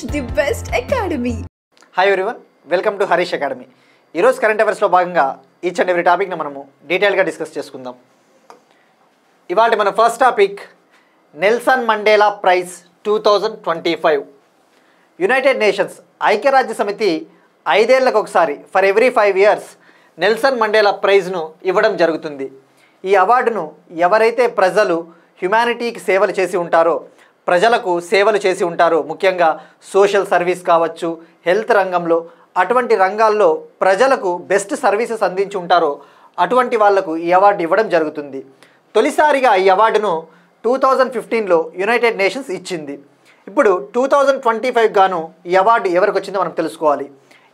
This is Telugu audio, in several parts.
the best academy. Hi everyone, welcome to Harish academy. ఈరోజు కరెంట్ అఫైర్స్లో భాగంగా ఈచ్ అండ్ ఎవ్రీ టాపిక్ని మనము డీటెయిల్గా డిస్కస్ చేసుకుందాం. ఇవాళ మన first topic Nelson Mandela Prize 2025. United Nations ఐక్యరాజ్య సమితి 5 ఏళ్లకు ఒకసారి for every 5 years Nelson Mandela ప్రైజ్ను ఇవ్వడం జరుగుతుంది. ఈ అవార్డును ఎవరైతే ప్రజలు హ్యుమానిటీకి సేవలు చేసి ఉంటారో, ప్రజలకు సేవలు చేసి ఉంటారో, ముఖ్యంగా సోషల్ సర్వీస్ కావచ్చు, హెల్త్ రంగంలో, అటువంటి రంగాల్లో ప్రజలకు బెస్ట్ సర్వీసెస్ అందించి ఉంటారో అటువంటి వాళ్లకు ఈ అవార్డు ఇవ్వడం జరుగుతుంది. తొలిసారిగా ఈ అవార్డును 2015లో యునైటెడ్ నేషన్స్ ఇచ్చింది. ఇప్పుడు 2025 గాను ఈ అవార్డు ఎవరికి వచ్చిందో మనం తెలుసుకోవాలి.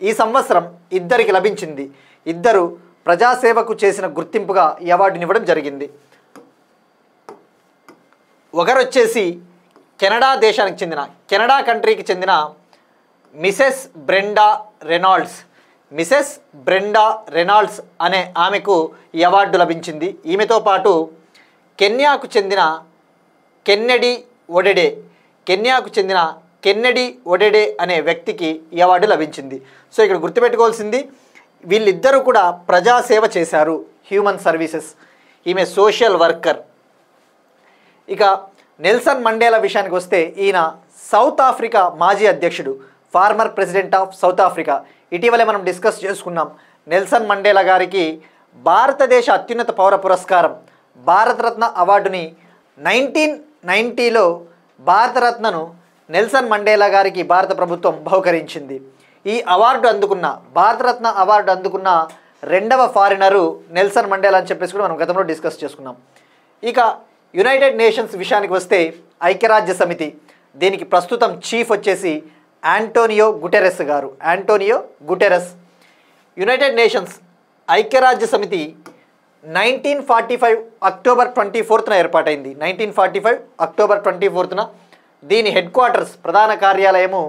ఈ సంవత్సరం ఇద్దరికి లభించింది. ఇద్దరు ప్రజాసేవకు చేసిన గుర్తింపుగా ఈ అవార్డుని ఇవ్వడం జరిగింది. ఒకరు వచ్చేసి కెనడా దేశానికి చెందిన, కెనడా కంట్రీకి చెందిన మిసెస్ బ్రెండా రెనాల్డ్స్ అనే ఆమెకు ఈ అవార్డు లభించింది. ఈమెతో పాటు కెన్యాకు చెందిన కెన్నెడీ ఒడెడే అనే వ్యక్తికి ఈ అవార్డు లభించింది. సో ఇక్కడ గుర్తుపెట్టుకోవాల్సింది, వీళ్ళిద్దరూ కూడా ప్రజాసేవ చేశారు, హ్యూమన్ సర్వీసెస్. ఈమె సోషల్ వర్కర్. ఇక నెల్సన్ మండేలా విషయానికి వస్తే ఈయన సౌత్ ఆఫ్రికా మాజీ అధ్యక్షుడు, former president of south Africa. ఇటీవలే మనం డిస్కస్ చేసుకున్నాం. నెల్సన్ మండేలా గారికి భారతదేశ అత్యున్నత పౌర పురస్కారం భారతరత్న అవార్డుని 1990లో భారతరత్నను నెల్సన్ మండేలా గారికి భారత ప్రభుత్వం బహుకరించింది. ఈ భారతరత్న అవార్డు అందుకున్న రెండవ ఫారినరు నెల్సన్ మండేలా అని చెప్పేసి కూడా మనం గతంలో డిస్కస్ చేసుకున్నాం. ఇక యునైటెడ్ నేషన్స్ విషయానికి వస్తే ఐక్యరాజ్య సమితి, దీనికి ప్రస్తుతం చీఫ్ వచ్చేసి ఆంటోనియో గుటెరస్. యునైటెడ్ నేషన్స్ ఐక్యరాజ్య సమితి 1945 అక్టోబర్ 24న ఏర్పాటైంది. 1945 అక్టోబర్ 24న. దీని హెడ్ క్వార్టర్స్, ప్రధాన కార్యాలయము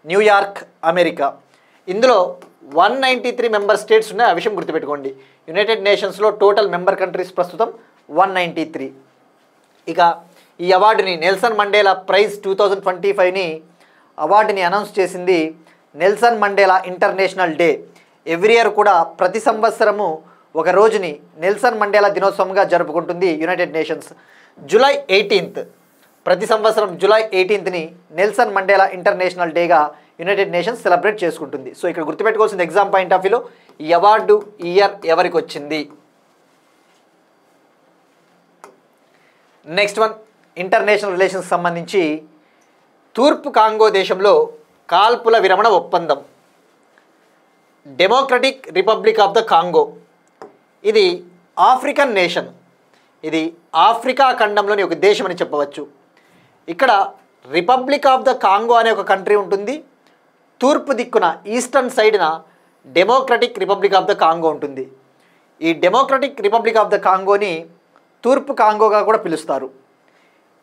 న్యూయార్క్, అమెరికా. ఇందులో 193 మెంబర్ స్టేట్స్ ఉన్నాయి. ఆ విషయం గుర్తుపెట్టుకోండి. యునైటెడ్ నేషన్స్లో టోటల్ మెంబర్ కంట్రీస్ ప్రస్తుతం 193. ఇక ఈ అవార్డుని నెల్సన్ మండేలా ప్రైజ్ 2025ని అవార్డుని అనౌన్స్ చేసింది Nelson Mandela international day. Every year కూడా ప్రతి సంవత్సరము ఒక రోజుని నెల్సన్ మండేలా దినోత్సవంగా జరుపుకుంటుంది యునైటెడ్ నేషన్స్. జూలై 18th, ప్రతి సంవత్సరం జూలై 18ని నెల్సన్ మండేలా ఇంటర్నేషనల్ డేగా యునైటెడ్ నేషన్స్ సెలబ్రేట్ చేసుకుంటుంది. సో ఇక్కడ గుర్తుపెట్టుకోవాల్సింది, ఎగ్జామ్ పాయింట్ ఆఫ్ వ్యూలో ఈ అవార్డు ఈ ఇయర్ ఎవరికి వచ్చింది. నెక్స్ట్ వన్, ఇంటర్నేషనల్ రిలేషన్స్ సంబంధించి తూర్పు కాంగో దేశంలో కాల్పుల విరమణ ఒప్పందం. Democratic Republic of the Congo, ఇది ఆఫ్రికన్ నేషన్. ఇది ఆఫ్రికా ఖండంలోని ఒక దేశం అని చెప్పవచ్చు. ఇక్కడ రిపబ్లిక్ ఆఫ్ ద కాంగో అనే ఒక కంట్రీ ఉంటుంది. తూర్పు దిక్కున ఈస్టర్న్ సైడ్న Democratic Republic of the Congo ఉంటుంది. ఈ డెమోక్రటిక్ రిపబ్లిక్ ఆఫ్ ద కాంగోని తూర్పు కాంగోగా కూడా పిలుస్తారు.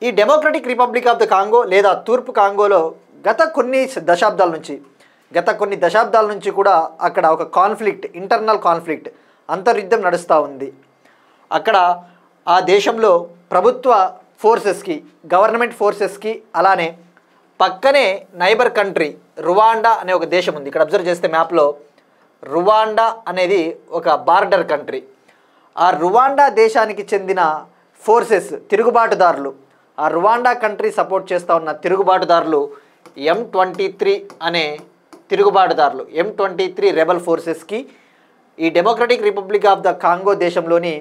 ఈ Democratic Republic of the Congo లేదా తూర్పు కాంగోలో గత కొన్ని దశాబ్దాల నుంచి కూడా అక్కడ ఒక ఇంటర్నల్ కాన్ఫ్లిక్ట్, అంతర్యుద్ధం నడుస్తూ ఉంది. అక్కడ ఆ దేశంలో ప్రభుత్వ ఫోర్సెస్కి, గవర్నమెంట్ ఫోర్సెస్కి, అలానే పక్కనే నైబర్ కంట్రీ రువాండా అనే ఒక దేశం ఉంది. ఇక్కడ అబ్జర్వ్ చేస్తే మ్యాప్లో రువాండా అనేది ఒక బార్డర్ కంట్రీ. ఆ రువాండా దేశానికి చెందిన ఫోర్సెస్, తిరుగుబాటుదారులు, ఆ రువాండా కంట్రీ సపోర్ట్ చేస్తూ ఉన్న తిరుగుబాటుదారులు M23 అనే తిరుగుబాటుదారులు, M23 రెబల్ ఫోర్సెస్కి ఈ Democratic Republic of the Congo దేశంలోని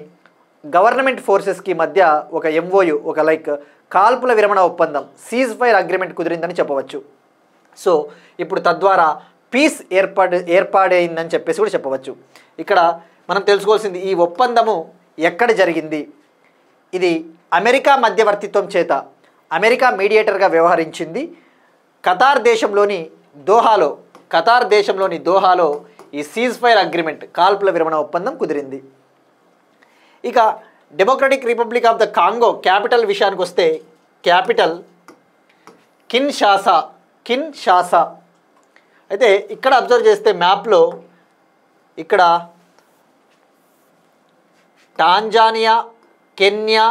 గవర్నమెంట్ ఫోర్సెస్కి మధ్య ఒక MOU, ఒక కాల్పుల విరమణ ఒప్పందం, సీజ్ ఫైర్ అగ్రిమెంట్ కుదిరిందని చెప్పవచ్చు. సో ఇప్పుడు తద్వారా పీస్ ఏర్పాడైందని చెప్పేసి కూడా చెప్పవచ్చు. ఇక్కడ మనం తెలుసుకోవాల్సింది, ఈ ఒప్పందము ఎక్కడ జరిగింది. ఇది అమెరికా మధ్యవర్తిత్వం చేత, అమెరికా మీడియేటర్గా వ్యవహరించింది. ఖతార్ దేశంలోని దోహాలో ఈ సీజ్ ఫైర్ అగ్రిమెంట్, కాల్పుల విరమణ ఒప్పందం కుదిరింది. ఇక democratic Republic of the Congo capital విషయానికి వస్తే క్యాపిటల్ కిన్షాసా. అయితే ఇక్కడ అబ్జర్వ్ చేస్తే మ్యాప్లో ఇక్కడ టాంజానియా, కెన్యా,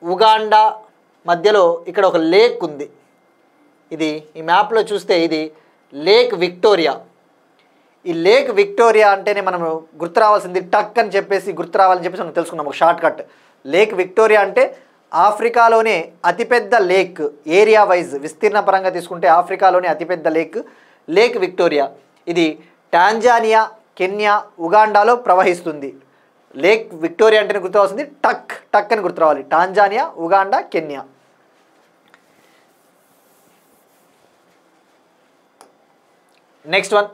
ఉగాండా మధ్యలో ఇక్కడ ఒక లేక్ ఉంది. ఇది ఈ మ్యాప్లో చూస్తే ఇది లేక్ విక్టోరియా. ఈ లేక్ విక్టోరియా అంటేనే మనం గుర్తు రావాల్సింది టక్ అని చెప్పేసి గుర్తు రావాలని చెప్పేసి మనం తెలుసుకున్నాం ఒక షార్ట్ కట్. లేక్ విక్టోరియా అంటే ఆఫ్రికాలోనే అతిపెద్ద లేక్, ఏరియా వైజ్ విస్తీర్ణ పరంగా తీసుకుంటే ఆఫ్రికాలోనే అతిపెద్ద లేక్ లేక్ విక్టోరియా. ఇది టాంజానియా, కెన్యా, ఉగాండాలో ప్రవహిస్తుంది. లేక్ విక్టోరియా అంటేనే గుర్తు రావాల్సింది టక్ టక్ అని గుర్తు రావాలి. Tanzania, Uganda, Kenya. Next one,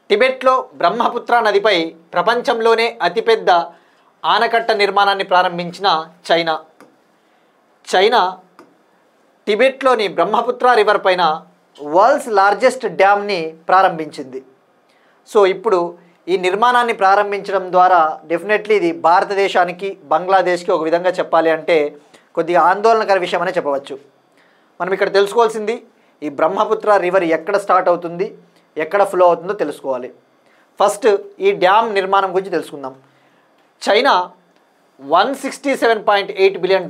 టిబెట్లో బ్రహ్మపుత్ర నదిపై ప్రపంచంలోనే అతిపెద్ద ఆనకట్ట నిర్మాణాన్ని ప్రారంభించిన చైనా. చైనా టిబెట్లోని బ్రహ్మపుత్ర రివర్ పైన వరల్డ్స్ లార్జెస్ట్ డ్యామ్ని ప్రారంభించింది. సో ఇప్పుడు ఈ నిర్మాణాన్ని ప్రారంభించడం ద్వారా డెఫినెట్లీ ఇది భారతదేశానికి, బంగ్లాదేశ్కి ఒక విధంగా చెప్పాలి అంటే కొద్దిగా ఆందోళనకర విషయం అనే చెప్పవచ్చు. మనం ఇక్కడ తెలుసుకోవాల్సింది ఈ బ్రహ్మపుత్ర రివర్ ఎక్కడ స్టార్ట్ అవుతుంది, ఎక్కడ ఫ్లో అవుతుందో తెలుసుకోవాలి. ఫస్ట్ ఈ డ్యామ్ నిర్మాణం గురించి తెలుసుకుందాం. చైనా $167.8 బిలియన్,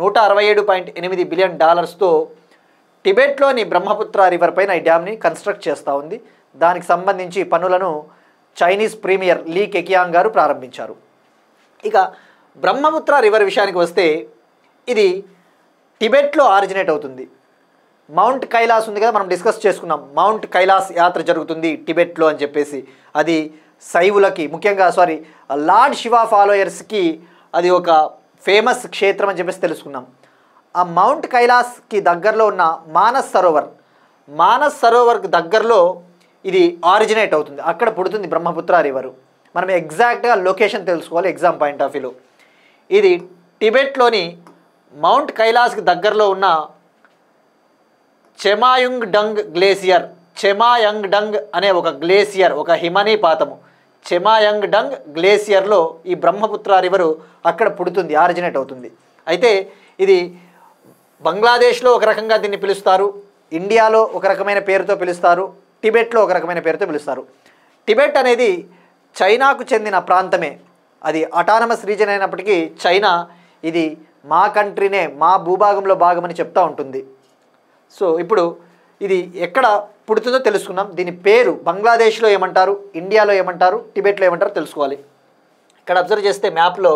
167.8 బిలియన్ టిబెట్లోని బ్రహ్మపుత్ర రివర్ పైన ఈ డ్యామ్ని కన్స్ట్రక్ట్ చేస్తూ ఉంది. దానికి సంబంధించి పనులను చైనీస్ ప్రీమియర్ లీ కెకియాంగ్ గారు ప్రారంభించారు. ఇక బ్రహ్మపుత్ర రివర్ విషయానికి వస్తే ఇది టిబెట్లో ఆరిజినేట్ అవుతుంది. మౌంట్ కైలాస్ ఉంది కదా, మనం డిస్కస్ చేసుకున్నాం. మౌంట్ కైలాస్ యాత్ర జరుగుతుంది టిబెట్లో అని చెప్పేసి. అది శైవులకి, ముఖ్యంగా లార్డ్ శివ ఫాలోయర్స్కి అది ఒక ఫేమస్ క్షేత్రం అని చెప్పేసి తెలుసుకున్నాం. ఆ మౌంట్ కైలాస్కి దగ్గరలో ఉన్న మానస్ సరోవర్కి దగ్గరలో ఇది ఆరిజినేట్ అవుతుంది. అక్కడ పుడుతుంది బ్రహ్మపుత్ర రివరు. మనం ఎగ్జాక్ట్గా లొకేషన్ తెలుసుకోవాలి ఎగ్జామ్ పాయింట్ ఆఫ్ వ్యూలో. ఇది టిబెట్లోని మౌంట్ కైలాస్కి దగ్గరలో ఉన్న చెమాయుంగ్డంగ్ గ్లేసియర్, చెమాయంగ్డంగ్ అనే ఒక గ్లేసియర్, ఒక హిమనీపాతము, చెమాయంగ్డంగ్ గ్లేసియర్లో ఈ బ్రహ్మపుత్ర రివరు అక్కడ పుడుతుంది, ఆరిజినేట్ అవుతుంది. అయితే ఇది బంగ్లాదేశ్లో ఒక రకంగా దీన్ని పిలుస్తారు, ఇండియాలో ఒక రకమైన పేరుతో పిలుస్తారు, టిబెట్లో ఒక రకమైన పేరుతో పిలుస్తారు. టిబెట్ అనేది చైనాకు చెందిన ప్రాంతమే. అది అటానమస్ రీజన్ అయినప్పటికీ చైనా ఇది మా కంట్రీనే, మా భూభాగంలో భాగమని చెప్తూ ఉంటుంది. సో ఇప్పుడు ఇది ఎక్కడ పుడుతుందో తెలుసుకున్నాం. దీని పేరు బంగ్లాదేశ్లో ఏమంటారు, ఇండియాలో ఏమంటారు, టిబెట్లో ఏమంటారు తెలుసుకోవాలి. ఇక్కడ అబ్జర్వ్ చేస్తే మ్యాప్లో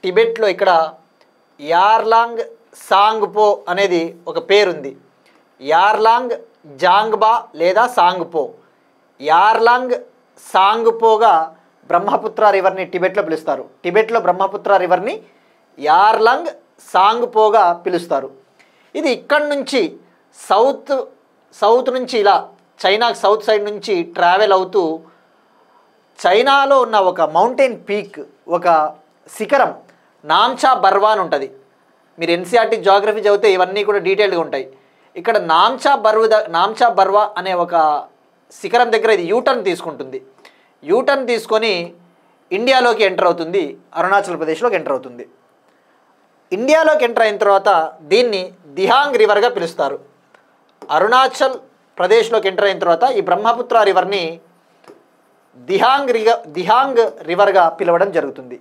టిబెట్లో ఇక్కడ యార్లాంగ్ సాంగ్పో అనేది ఒక పేరుంది. యార్లాంగ్ జాంగ్బా లేదా సాంగ్పో. యార్లాంగ్ సాంగ్పోగా బ్రహ్మపుత్ర రివర్ని టిబెట్లో పిలుస్తారు. టిబెట్లో బ్రహ్మపుత్ర రివర్ని యార్లాంగ్ సాంగ్పోగా పిలుస్తారు. ఇది ఇక్కడి నుంచి సౌత్ నుంచి ఇలా చైనాకి సౌత్ సైడ్ నుంచి ట్రావెల్ అవుతూ చైనాలో ఉన్న ఒక మౌంటైన్ పీక్, ఒక శిఖరం నామ్చా బర్వా అని ఉంటుంది. మీరు ఎన్సీఆర్టీ జాగ్రఫీ చదివితే ఇవన్నీ కూడా డీటెయిల్గా ఉంటాయి. ఇక్కడ నామ్చా బర్వా అనే ఒక శిఖరం దగ్గర ఇది యూటర్న్ తీసుకుంటుంది. యూటర్న్ తీసుకొని ఇండియాలోకి ఎంటర్ అవుతుంది, అరుణాచల్ ప్రదేశ్లోకి ఎంటర్ అవుతుంది. ఇండియాలోకి ఎంటర్ అయిన తర్వాత దీన్ని దిహాంగ్ రివర్గా పిలుస్తారు. అరుణాచల్ ప్రదేశ్లోకి ఎంటర్ అయిన తర్వాత ఈ బ్రహ్మపుత్ర రివర్ని దిహాంగ్ రివర్గా పిలవడం జరుగుతుంది.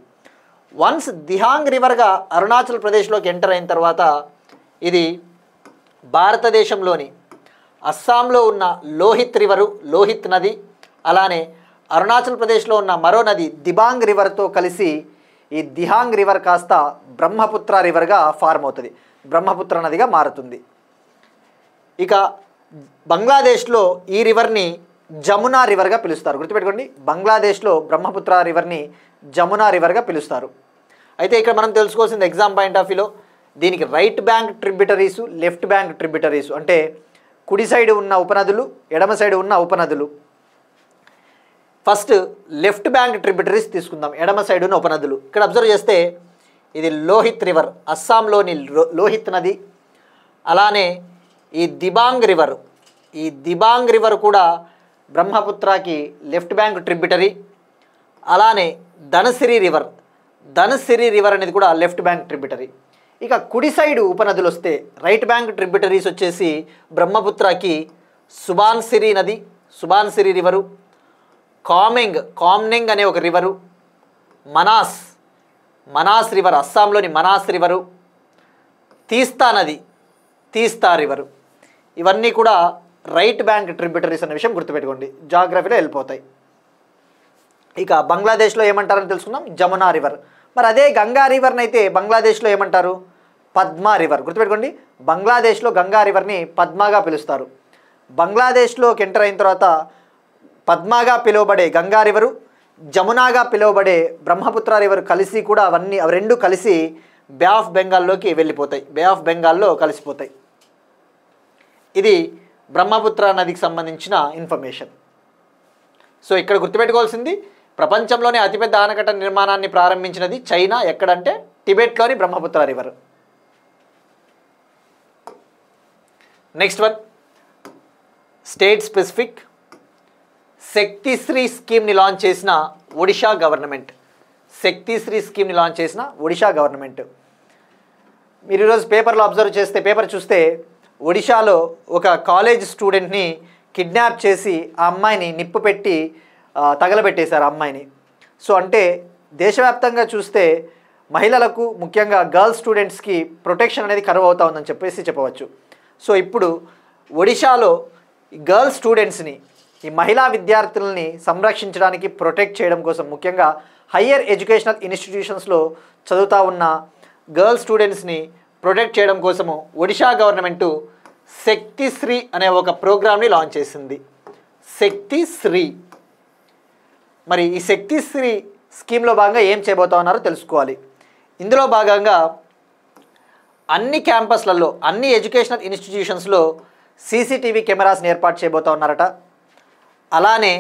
వన్స్ దిహాంగ్ రివర్గా అరుణాచల్ ప్రదేశ్లోకి ఎంటర్ అయిన తర్వాత ఇది భారతదేశంలోని అస్సాంలో ఉన్న లోహిత్ రివరు, లోహిత్ నది, అలానే అరుణాచల్ ప్రదేశ్లో ఉన్న మరో నది దిబాంగ్ రివర్తో కలిసి ఈ దిహాంగ్ రివర్ కాస్త బ్రహ్మపుత్ర రివర్గా ఫార్మ్ అవుతుంది, బ్రహ్మపుత్ర నదిగా మారుతుంది. ఇక బంగ్లాదేశ్లో ఈ రివర్ని జమునా రివర్గా పిలుస్తారు. గుర్తుపెట్టుకోండి, బంగ్లాదేశ్లో బ్రహ్మపుత్ర రివర్ని జమునా రివర్గా పిలుస్తారు. అయితే ఇక్కడ మనం తెలుసుకోవాల్సింది ఎగ్జామ్ పాయింట్ ఆఫ్ వ్యూలో దీనికి రైట్ బ్యాంక్ ట్రిబ్యూటరీసు, లెఫ్ట్ బ్యాంక్ ట్రిబ్యూటరీసు, అంటే కుడి సైడ్ ఉన్న ఉపనదులు, ఎడమ సైడ్ ఉన్న ఉపనదులు. ఫస్ట్ లెఫ్ట్ బ్యాంక్ ట్రిబ్యూటరీస్ తీసుకుందాం, ఎడమ సైడ్ ఉన్న ఉపనదులు. ఇక్కడ అబ్జర్వ్ చేస్తే ఇది లోహిత్ రివర్, అస్సాంలోని లోహిత్ నది. అలానే ఈ దిబాంగ్ రివర్ కూడా బ్రహ్మపుత్రకి లెఫ్ట్ బ్యాంక్ ట్రిబ్యూటరీ. అలానే ధనసిరి రివర్ అనేది కూడా లెఫ్ట్ బ్యాంక్ ట్రిబ్యూటరీ. ఇక కుడి సైడ్ ఉపనదులు వస్తే రైట్ బ్యాంక్ ట్రిబ్యూటరీస్ వచ్చేసి బ్రహ్మపుత్రకి సుబాన్సిరి నది, సుబాన్సిరి రివరు, కామ్నెంగ్ అనే ఒక రివరు, మనాస్ రివర్, అస్సాంలోని మనాస్ రివరు, తీస్తా తీస్తా రివర్. ఇవన్నీ కూడా రైట్ బ్యాంక్ ట్రిబ్యూటరీస్ అనే విషయం గుర్తుపెట్టుకోండి, జాగ్రఫీలో వెళ్ళిపోతాయి. ఇక బంగ్లాదేశ్లో ఏమంటారని తెలుసుకుందాం, జమునా రివర్. మరి అదే గంగా రివర్ని అయితే బంగ్లాదేశ్లో ఏమంటారు, పద్మా రివర్. గుర్తుపెట్టుకోండి, బంగ్లాదేశ్లో గంగా రివర్ని పద్మాగా పిలుస్తారు. బంగ్లాదేశ్లోకి ఎంటర్ అయిన తర్వాత పద్మాగా పిలువబడే గంగా రివరు, జమునాగా పిలువబడే బ్రహ్మపుత్ర రివర్ కలిసి కూడా అవి రెండు కలిసి బే ఆఫ్ బెంగాల్లోకి వెళ్ళిపోతాయి, బే ఆఫ్ బెంగాల్లో కలిసిపోతాయి. ఇది బ్రహ్మపుత్ర నదికి సంబంధించిన ఇన్ఫర్మేషన్. సో ఇక్కడ గుర్తుపెట్టుకోవాల్సింది, ప్రపంచంలోనే అతిపెద్ద ఆనకట్ట నిర్మాణాన్ని ప్రారంభించినది చైనా. ఎక్కడంటే టిబెట్లోని Brahmaputra river. Next one, state specific Shaktishree స్కీమ్ని లాంచ్ చేసిన ఒడిషా గవర్నమెంట్. శక్తిశ్రీ స్కీమ్ని లాంచ్ చేసిన ఒడిషా గవర్నమెంట్. మీరు ఈరోజు పేపర్లో అబ్జర్వ్ చేస్తే, పేపర్ చూస్తే ఒడిషాలో ఒక కాలేజ్ స్టూడెంట్ని కిడ్నాప్ చేసి ఆ అమ్మాయిని నిప్పు పెట్టి తగలబెట్టేశారు ఆ అమ్మాయిని. సో అంటే దేశవ్యాప్తంగా చూస్తే మహిళలకు, ముఖ్యంగా గర్ల్స్ స్టూడెంట్స్కి ప్రొటెక్షన్ అనేది కరువు అవుతా ఉందని చెప్పవచ్చు. సో ఇప్పుడు ఒడిషాలో గర్ల్స్ స్టూడెంట్స్ని, ఈ మహిళా విద్యార్థులని సంరక్షించడానికి, ప్రొటెక్ట్ చేయడం కోసం, ముఖ్యంగా హయ్యర్ ఎడ్యుకేషనల్ ఇన్స్టిట్యూషన్స్లో చదువుతూ ఉన్న గర్ల్స్ స్టూడెంట్స్ని ప్రొటెక్ట్ చేయడం కోసము ఒడిషా గవర్నమెంటు శక్తిశ్రీ అనే ఒక ప్రోగ్రామ్ని లాంచ్ చేసింది. శక్తిశ్రీ. మరి ఈ శక్తిశ్రీ స్కీమ్లో భాగంగా ఏం చేయబోతా ఉన్నారో తెలుసుకోవాలి. ఇందులో భాగంగా అన్ని క్యాంపస్లలో, అన్ని ఎడ్యుకేషనల్ ఇన్స్టిట్యూషన్స్లో సీసీటీవీ కెమెరాస్ని ఏర్పాటు చేయబోతా ఉన్నారట. అలానే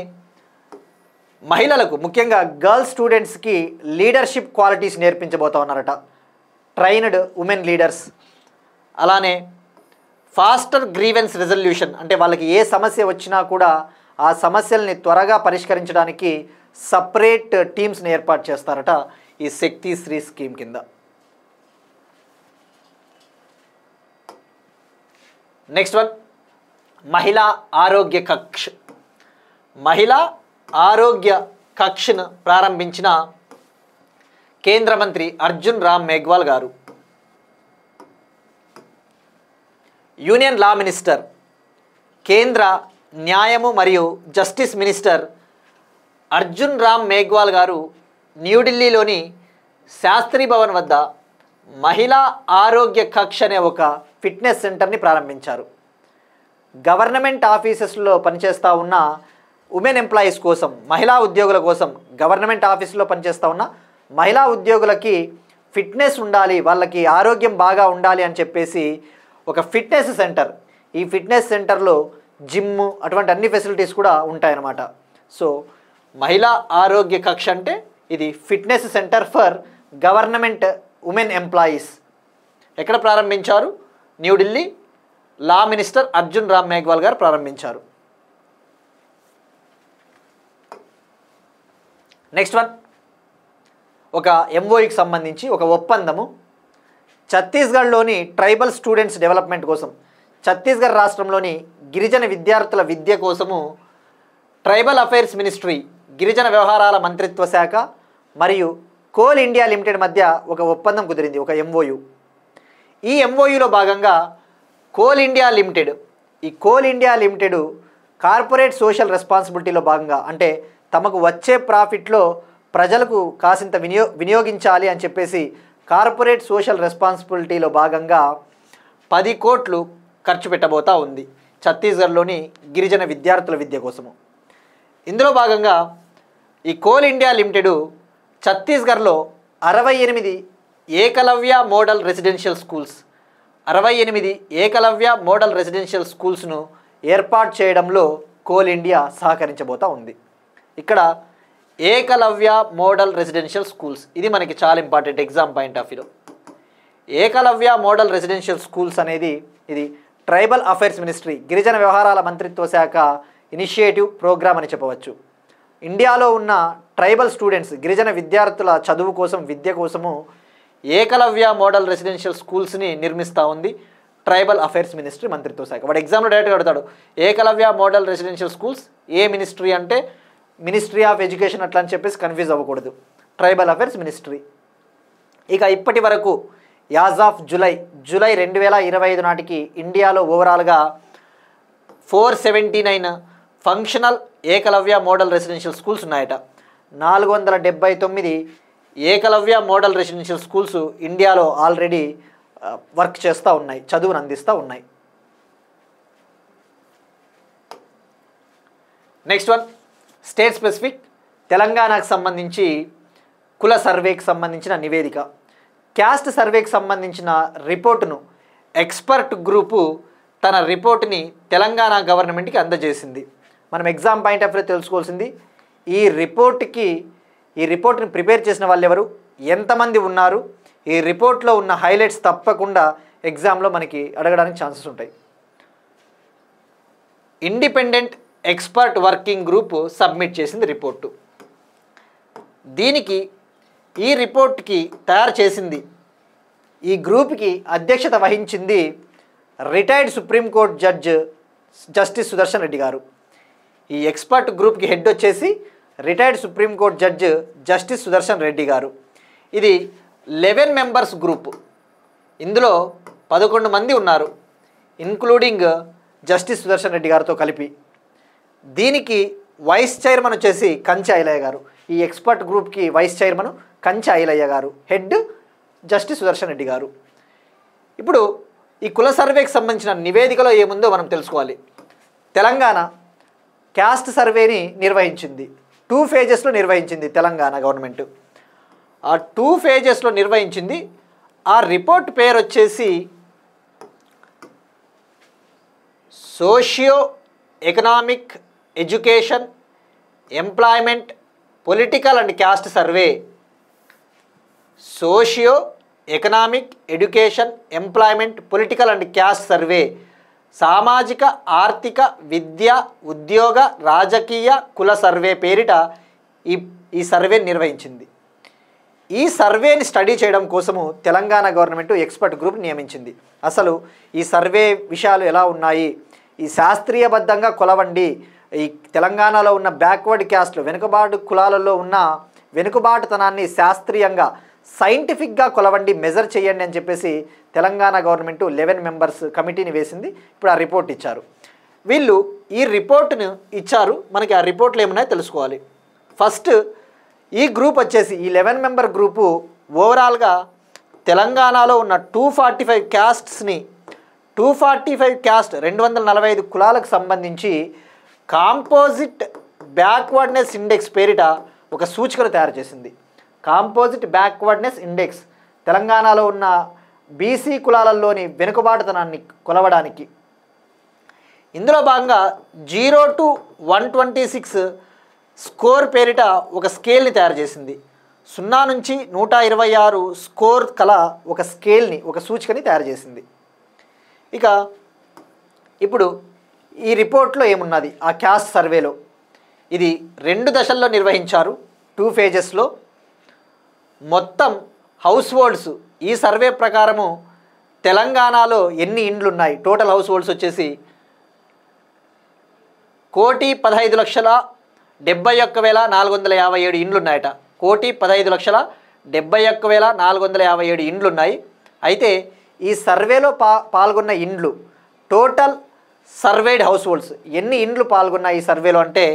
మహిళలకు, ముఖ్యంగా గర్ల్స్ స్టూడెంట్స్కి లీడర్షిప్ క్వాలిటీస్ నేర్పించబోతా ఉన్నారట, ట్రైన్డ్ ఉమెన్ లీడర్స్. అలానే ఫాస్టర్ గ్రీవెన్స్ రెజల్యూషన్, అంటే వాళ్ళకి ఏ సమస్య వచ్చినా కూడా ఆ సమస్యల్ని త్వరగా పరిష్కరించడానికి సపరేట్ టీమ్స్ని ఏర్పాటు చేస్తారట ఈ శక్తిశ్రీ స్కీమ్ కింద. నెక్స్ట్ వన్, మహిళా ఆరోగ్య కక్ష్. మహిళా ఆరోగ్య కక్షను ప్రారంభించిన కేంద్ర మంత్రి అర్జున్ రామ్ మేఘ్వాల్ గారు. యూనియన్ లా మినిస్టర్, కేంద్ర న్యాయము మరియు జస్టిస్ మినిస్టర్ అర్జున్ రామ్ మేఘ్వాల్ గారు న్యూఢిల్లీలోని శాస్త్రీ భవన్ వద్ద మహిళా ఆరోగ్య కక్ష అనే ఒక ఫిట్నెస్ సెంటర్ని ప్రారంభించారు. గవర్నమెంట్ ఆఫీసెస్లో పనిచేస్తూ ఉన్న ఉమెన్ ఎంప్లాయీస్ కోసం, మహిళా ఉద్యోగుల కోసం, గవర్నమెంట్ ఆఫీసులో పనిచేస్తూ ఉన్న మహిళా ఉద్యోగులకి ఫిట్నెస్ ఉండాలి, వాళ్ళకి ఆరోగ్యం బాగా ఉండాలి అని చెప్పేసి ఒక ఫిట్నెస్ సెంటర్. ఈ ఫిట్నెస్ సెంటర్లో జిమ్, అటువంటి అన్ని ఫెసిలిటీస్ కూడా ఉంటాయన్నమాట. సో మహిళా ఆరోగ్య కక్ష అంటే ఇది fitness centre for government women employees. ఎక్కడ ప్రారంభించారు? న్యూఢిల్లీ. లా మినిస్టర్ అర్జున్ రామ్ మేఘ్వాల్ గారు ప్రారంభించారు. నెక్స్ట్ వన్, ఒక ఎంఓఈకి సంబంధించి ఒక ఒప్పందము. ఛత్తీస్గఢ్లోని ట్రైబల్ స్టూడెంట్స్ డెవలప్మెంట్ కోసం, ఛత్తీస్గఢ్ రాష్ట్రంలోని గిరిజన విద్యార్థుల విద్య కోసము ట్రైబల్ అఫైర్స్ మినిస్ట్రీ, గిరిజన వ్యవహారాల మంత్రిత్వ శాఖ మరియు కోల్ ఇండియా లిమిటెడ్ మధ్య ఒక ఒప్పందం కుదిరింది, ఒక ఎంఓయు. ఈ ఎంఓయులో భాగంగా కోల్ ఇండియా లిమిటెడ్, ఈ Coal India Limited corporate social రెస్పాన్సిబిలిటీలో భాగంగా, అంటే తమకు వచ్చే ప్రాఫిట్లో ప్రజలకు కాసింత వినియోగించాలి అని చెప్పేసి కార్పొరేట్ సోషల్ రెస్పాన్సిబిలిటీలో భాగంగా 10 కోట్లు ఖర్చు పెట్టబోతా ఉంది ఛత్తీస్గఢ్లోని గిరిజన విద్యార్థుల విద్య కోసము. ఇందులో భాగంగా ఈ కోల్ ఇండియా లిమిటెడ్ ఛత్తీస్గఢ్లో 68 Eklavya model residential schools, 68 Eklavya model residential స్కూల్స్ను ఏర్పాటు చేయడంలో కోల్ ఇండియా సహకరించబోతా ఉంది. ఇక్కడ ఏకలవ్య మోడల్ రెసిడెన్షియల్ స్కూల్స్, ఇది మనకి చాలా ఇంపార్టెంట్ ఎగ్జామ్ పాయింట్ ఆఫ్ వ్యూలో. ఏకలవ్య మోడల్ రెసిడెన్షియల్ స్కూల్స్ అనేది ఇది ట్రైబల్ అఫైర్స్ మినిస్ట్రీ, గిరిజన వ్యవహారాల మంత్రిత్వ శాఖ ఇనిషియేటివ్ ప్రోగ్రామ్ అని చెప్పవచ్చు. ఇండియాలో ఉన్న ట్రైబల్ స్టూడెంట్స్, గిరిజన విద్యార్థుల చదువు కోసం, విద్య కోసము ఏకలవ్య మోడల్ రెసిడెన్షియల్ స్కూల్స్ని నిర్మిస్తూ ఉంది ట్రైబల్ అఫైర్స్ మినిస్ట్రీ మంత్రిత్వ శాఖ. వాడు ఎగ్జామ్లో డైరెక్ట్గా అడుగుతాడు, ఏకలవ్య మోడల్ రెసిడెన్షియల్ స్కూల్స్ ఏ మినిస్ట్రీ అంటే మినిస్ట్రీ ఆఫ్ ఎడ్యుకేషన్ అట్లా అని చెప్పేసి కన్ఫ్యూజ్ అవ్వకూడదు, ట్రైబల్ అఫైర్స్ మినిస్ట్రీ. ఇక ఇప్పటి వరకు యాజ్ ఆఫ్ జూలై 2025 నాటికి ఇండియాలో ఓవరాల్గా 479 functional Eklavya model residential schools ఉన్నాయట. 479 ఏకలవ్య మోడల్ రెసిడెన్షియల్ స్కూల్స్ ఇండియాలో ఆల్రెడీ వర్క్ చేస్తూ ఉన్నాయి, చదువును అందిస్తూ ఉన్నాయి. Next one, state specific. తెలంగాణకు సంబంధించి కుల సర్వేకి సంబంధించిన నివేదిక, క్యాస్ట్ సర్వేకి సంబంధించిన రిపోర్టును ఎక్స్పర్ట్ గ్రూపు తన రిపోర్టుని తెలంగాణ గవర్నమెంట్కి అందజేసింది. మనం ఎగ్జామ్ పాయింట్ ఆఫ్ వ్యూ తెలుసుకోవాల్సింది, ఈ రిపోర్ట్ని ప్రిపేర్ చేసిన వాళ్ళు ఎవరు, ఎంతమంది ఉన్నారు, ఈ రిపోర్ట్లో ఉన్న హైలైట్స్ తప్పకుండా ఎగ్జామ్లో మనకి అడగడానికి ఛాన్సెస్ ఉంటాయి. Independent expert working group submit చేసింది రిపోర్టు. ఈ రిపోర్ట్కి తయారు చేసింది, ఈ గ్రూప్కి అధ్యక్షత వహించింది retired supreme court judge justice Sudarshan Reddy గారు. ఈ ఎక్స్పర్ట్ గ్రూప్కి హెడ్ వచ్చేసి retired supreme court judge justice Sudarshan Reddy గారు. ఇది 11 మెంబర్స్ గ్రూప్, ఇందులో 11 మంది ఉన్నారు, ఇన్క్లూడింగ్ జస్టిస్ సుదర్శన్ రెడ్డి గారితో కలిపి. దీనికి వైస్ చైర్మన్ వచ్చేసి కంచె ఐలయ్య గారు. ఈ ఎక్స్పర్ట్ గ్రూప్కి వైస్ చైర్మన్ కంచె ఐలయ్య గారు, హెడ్ జస్టిస్ సుదర్శన్ రెడ్డి గారు. ఇప్పుడు ఈ కుల సర్వేకి సంబంధించిన నివేదికలో ఏముందో మనం తెలుసుకోవాలి. తెలంగాణ క్యాస్ట్ సర్వేని నిర్వహించింది, 2 ఫేజెస్లో నిర్వహించింది తెలంగాణ గవర్నమెంట్. ఆ 2 ఫేజెస్లో నిర్వహించింది. ఆ రిపోర్ట్ పేరు వచ్చేసి socio economic education employment political and caste survey. Socio economic education employment political and caste survey, సామాజిక ఆర్థిక విద్య ఉద్యోగ రాజకీయ కుల సర్వే పేరిట ఈ సర్వేని నిర్వహించింది. ఈ సర్వేని స్టడీ చేయడం కోసము తెలంగాణ గవర్నమెంట్ ఎక్స్పర్ట్ గ్రూప్ నియమించింది. అసలు ఈ సర్వే విషయాలు ఎలా ఉన్నాయి, ఈ శాస్త్రీయబద్ధంగా కొలవండి, ఈ తెలంగాణలో ఉన్న బ్యాక్వర్డ్ క్యాస్ట్లు వెనుకబాటు కులాలలో ఉన్న వెనుకబాటుతనాన్ని శాస్త్రీయంగా సైంటిఫిక్గా కొలవండి, మెజర్ చేయండి అని చెప్పేసి తెలంగాణ గవర్నమెంట్ 11 మెంబర్స్ కమిటీని వేసింది. ఇప్పుడు ఆ రిపోర్ట్ ఇచ్చారు. వీళ్ళు ఈ రిపోర్టును ఇచ్చారు. మనకి ఆ రిపోర్ట్లు ఏమున్నాయో తెలుసుకోవాలి. ఫస్ట్ ఈ గ్రూప్ వచ్చేసి ఈ 11 మెంబర్ గ్రూపు ఓవరాల్గా తెలంగాణలో ఉన్న 245 క్యాస్ట్స్ని 245 క్యాస్ట్ 245 కులాలకు సంబంధించి కాంపోజిట్ బ్యాక్వర్డ్నెస్ ఇండెక్స్ పేరిట ఒక సూచికను తయారు చేసింది. కాంపోజిట్ బ్యాక్వర్డ్నెస్ ఇండెక్స్ తెలంగాణలో ఉన్న బీసీ కులాలలోని వెనుకబాటుతనాన్ని కొలవడానికి. ఇందులో భాగంగా 0 to 126 స్కోర్ పేరిట ఒక స్కేల్ని తయారు చేసింది. 0 నుంచి 126 స్కోర్ కల ఒక స్కేల్ని, ఒక సూచికని తయారు చేసింది. ఇక ఇప్పుడు ఈ రిపోర్ట్లో ఏమున్నది ఆ క్యాస్ట్ సర్వేలో, ఇది 2 దశల్లో నిర్వహించారు, 2 ఫేజెస్లో. మొత్తం హౌస్ హోల్డ్స్ ఈ సర్వే ప్రకారము తెలంగాణలో ఎన్ని ఇండ్లు ఉన్నాయి, టోటల్ హౌస్ హోల్డ్స్ వచ్చేసి 1,15,71,457 ఇండ్లు ఉన్నాయట. 1,15,71,457 ఇండ్లు ఉన్నాయి. అయితే ఈ సర్వేలో పాల్గొన్న ఇండ్లు, టోటల్ సర్వేడ్ హౌస్ హోల్డ్స్ ఎన్ని ఇండ్లు పాల్గొన్నాయి ఈ సర్వేలో అంటే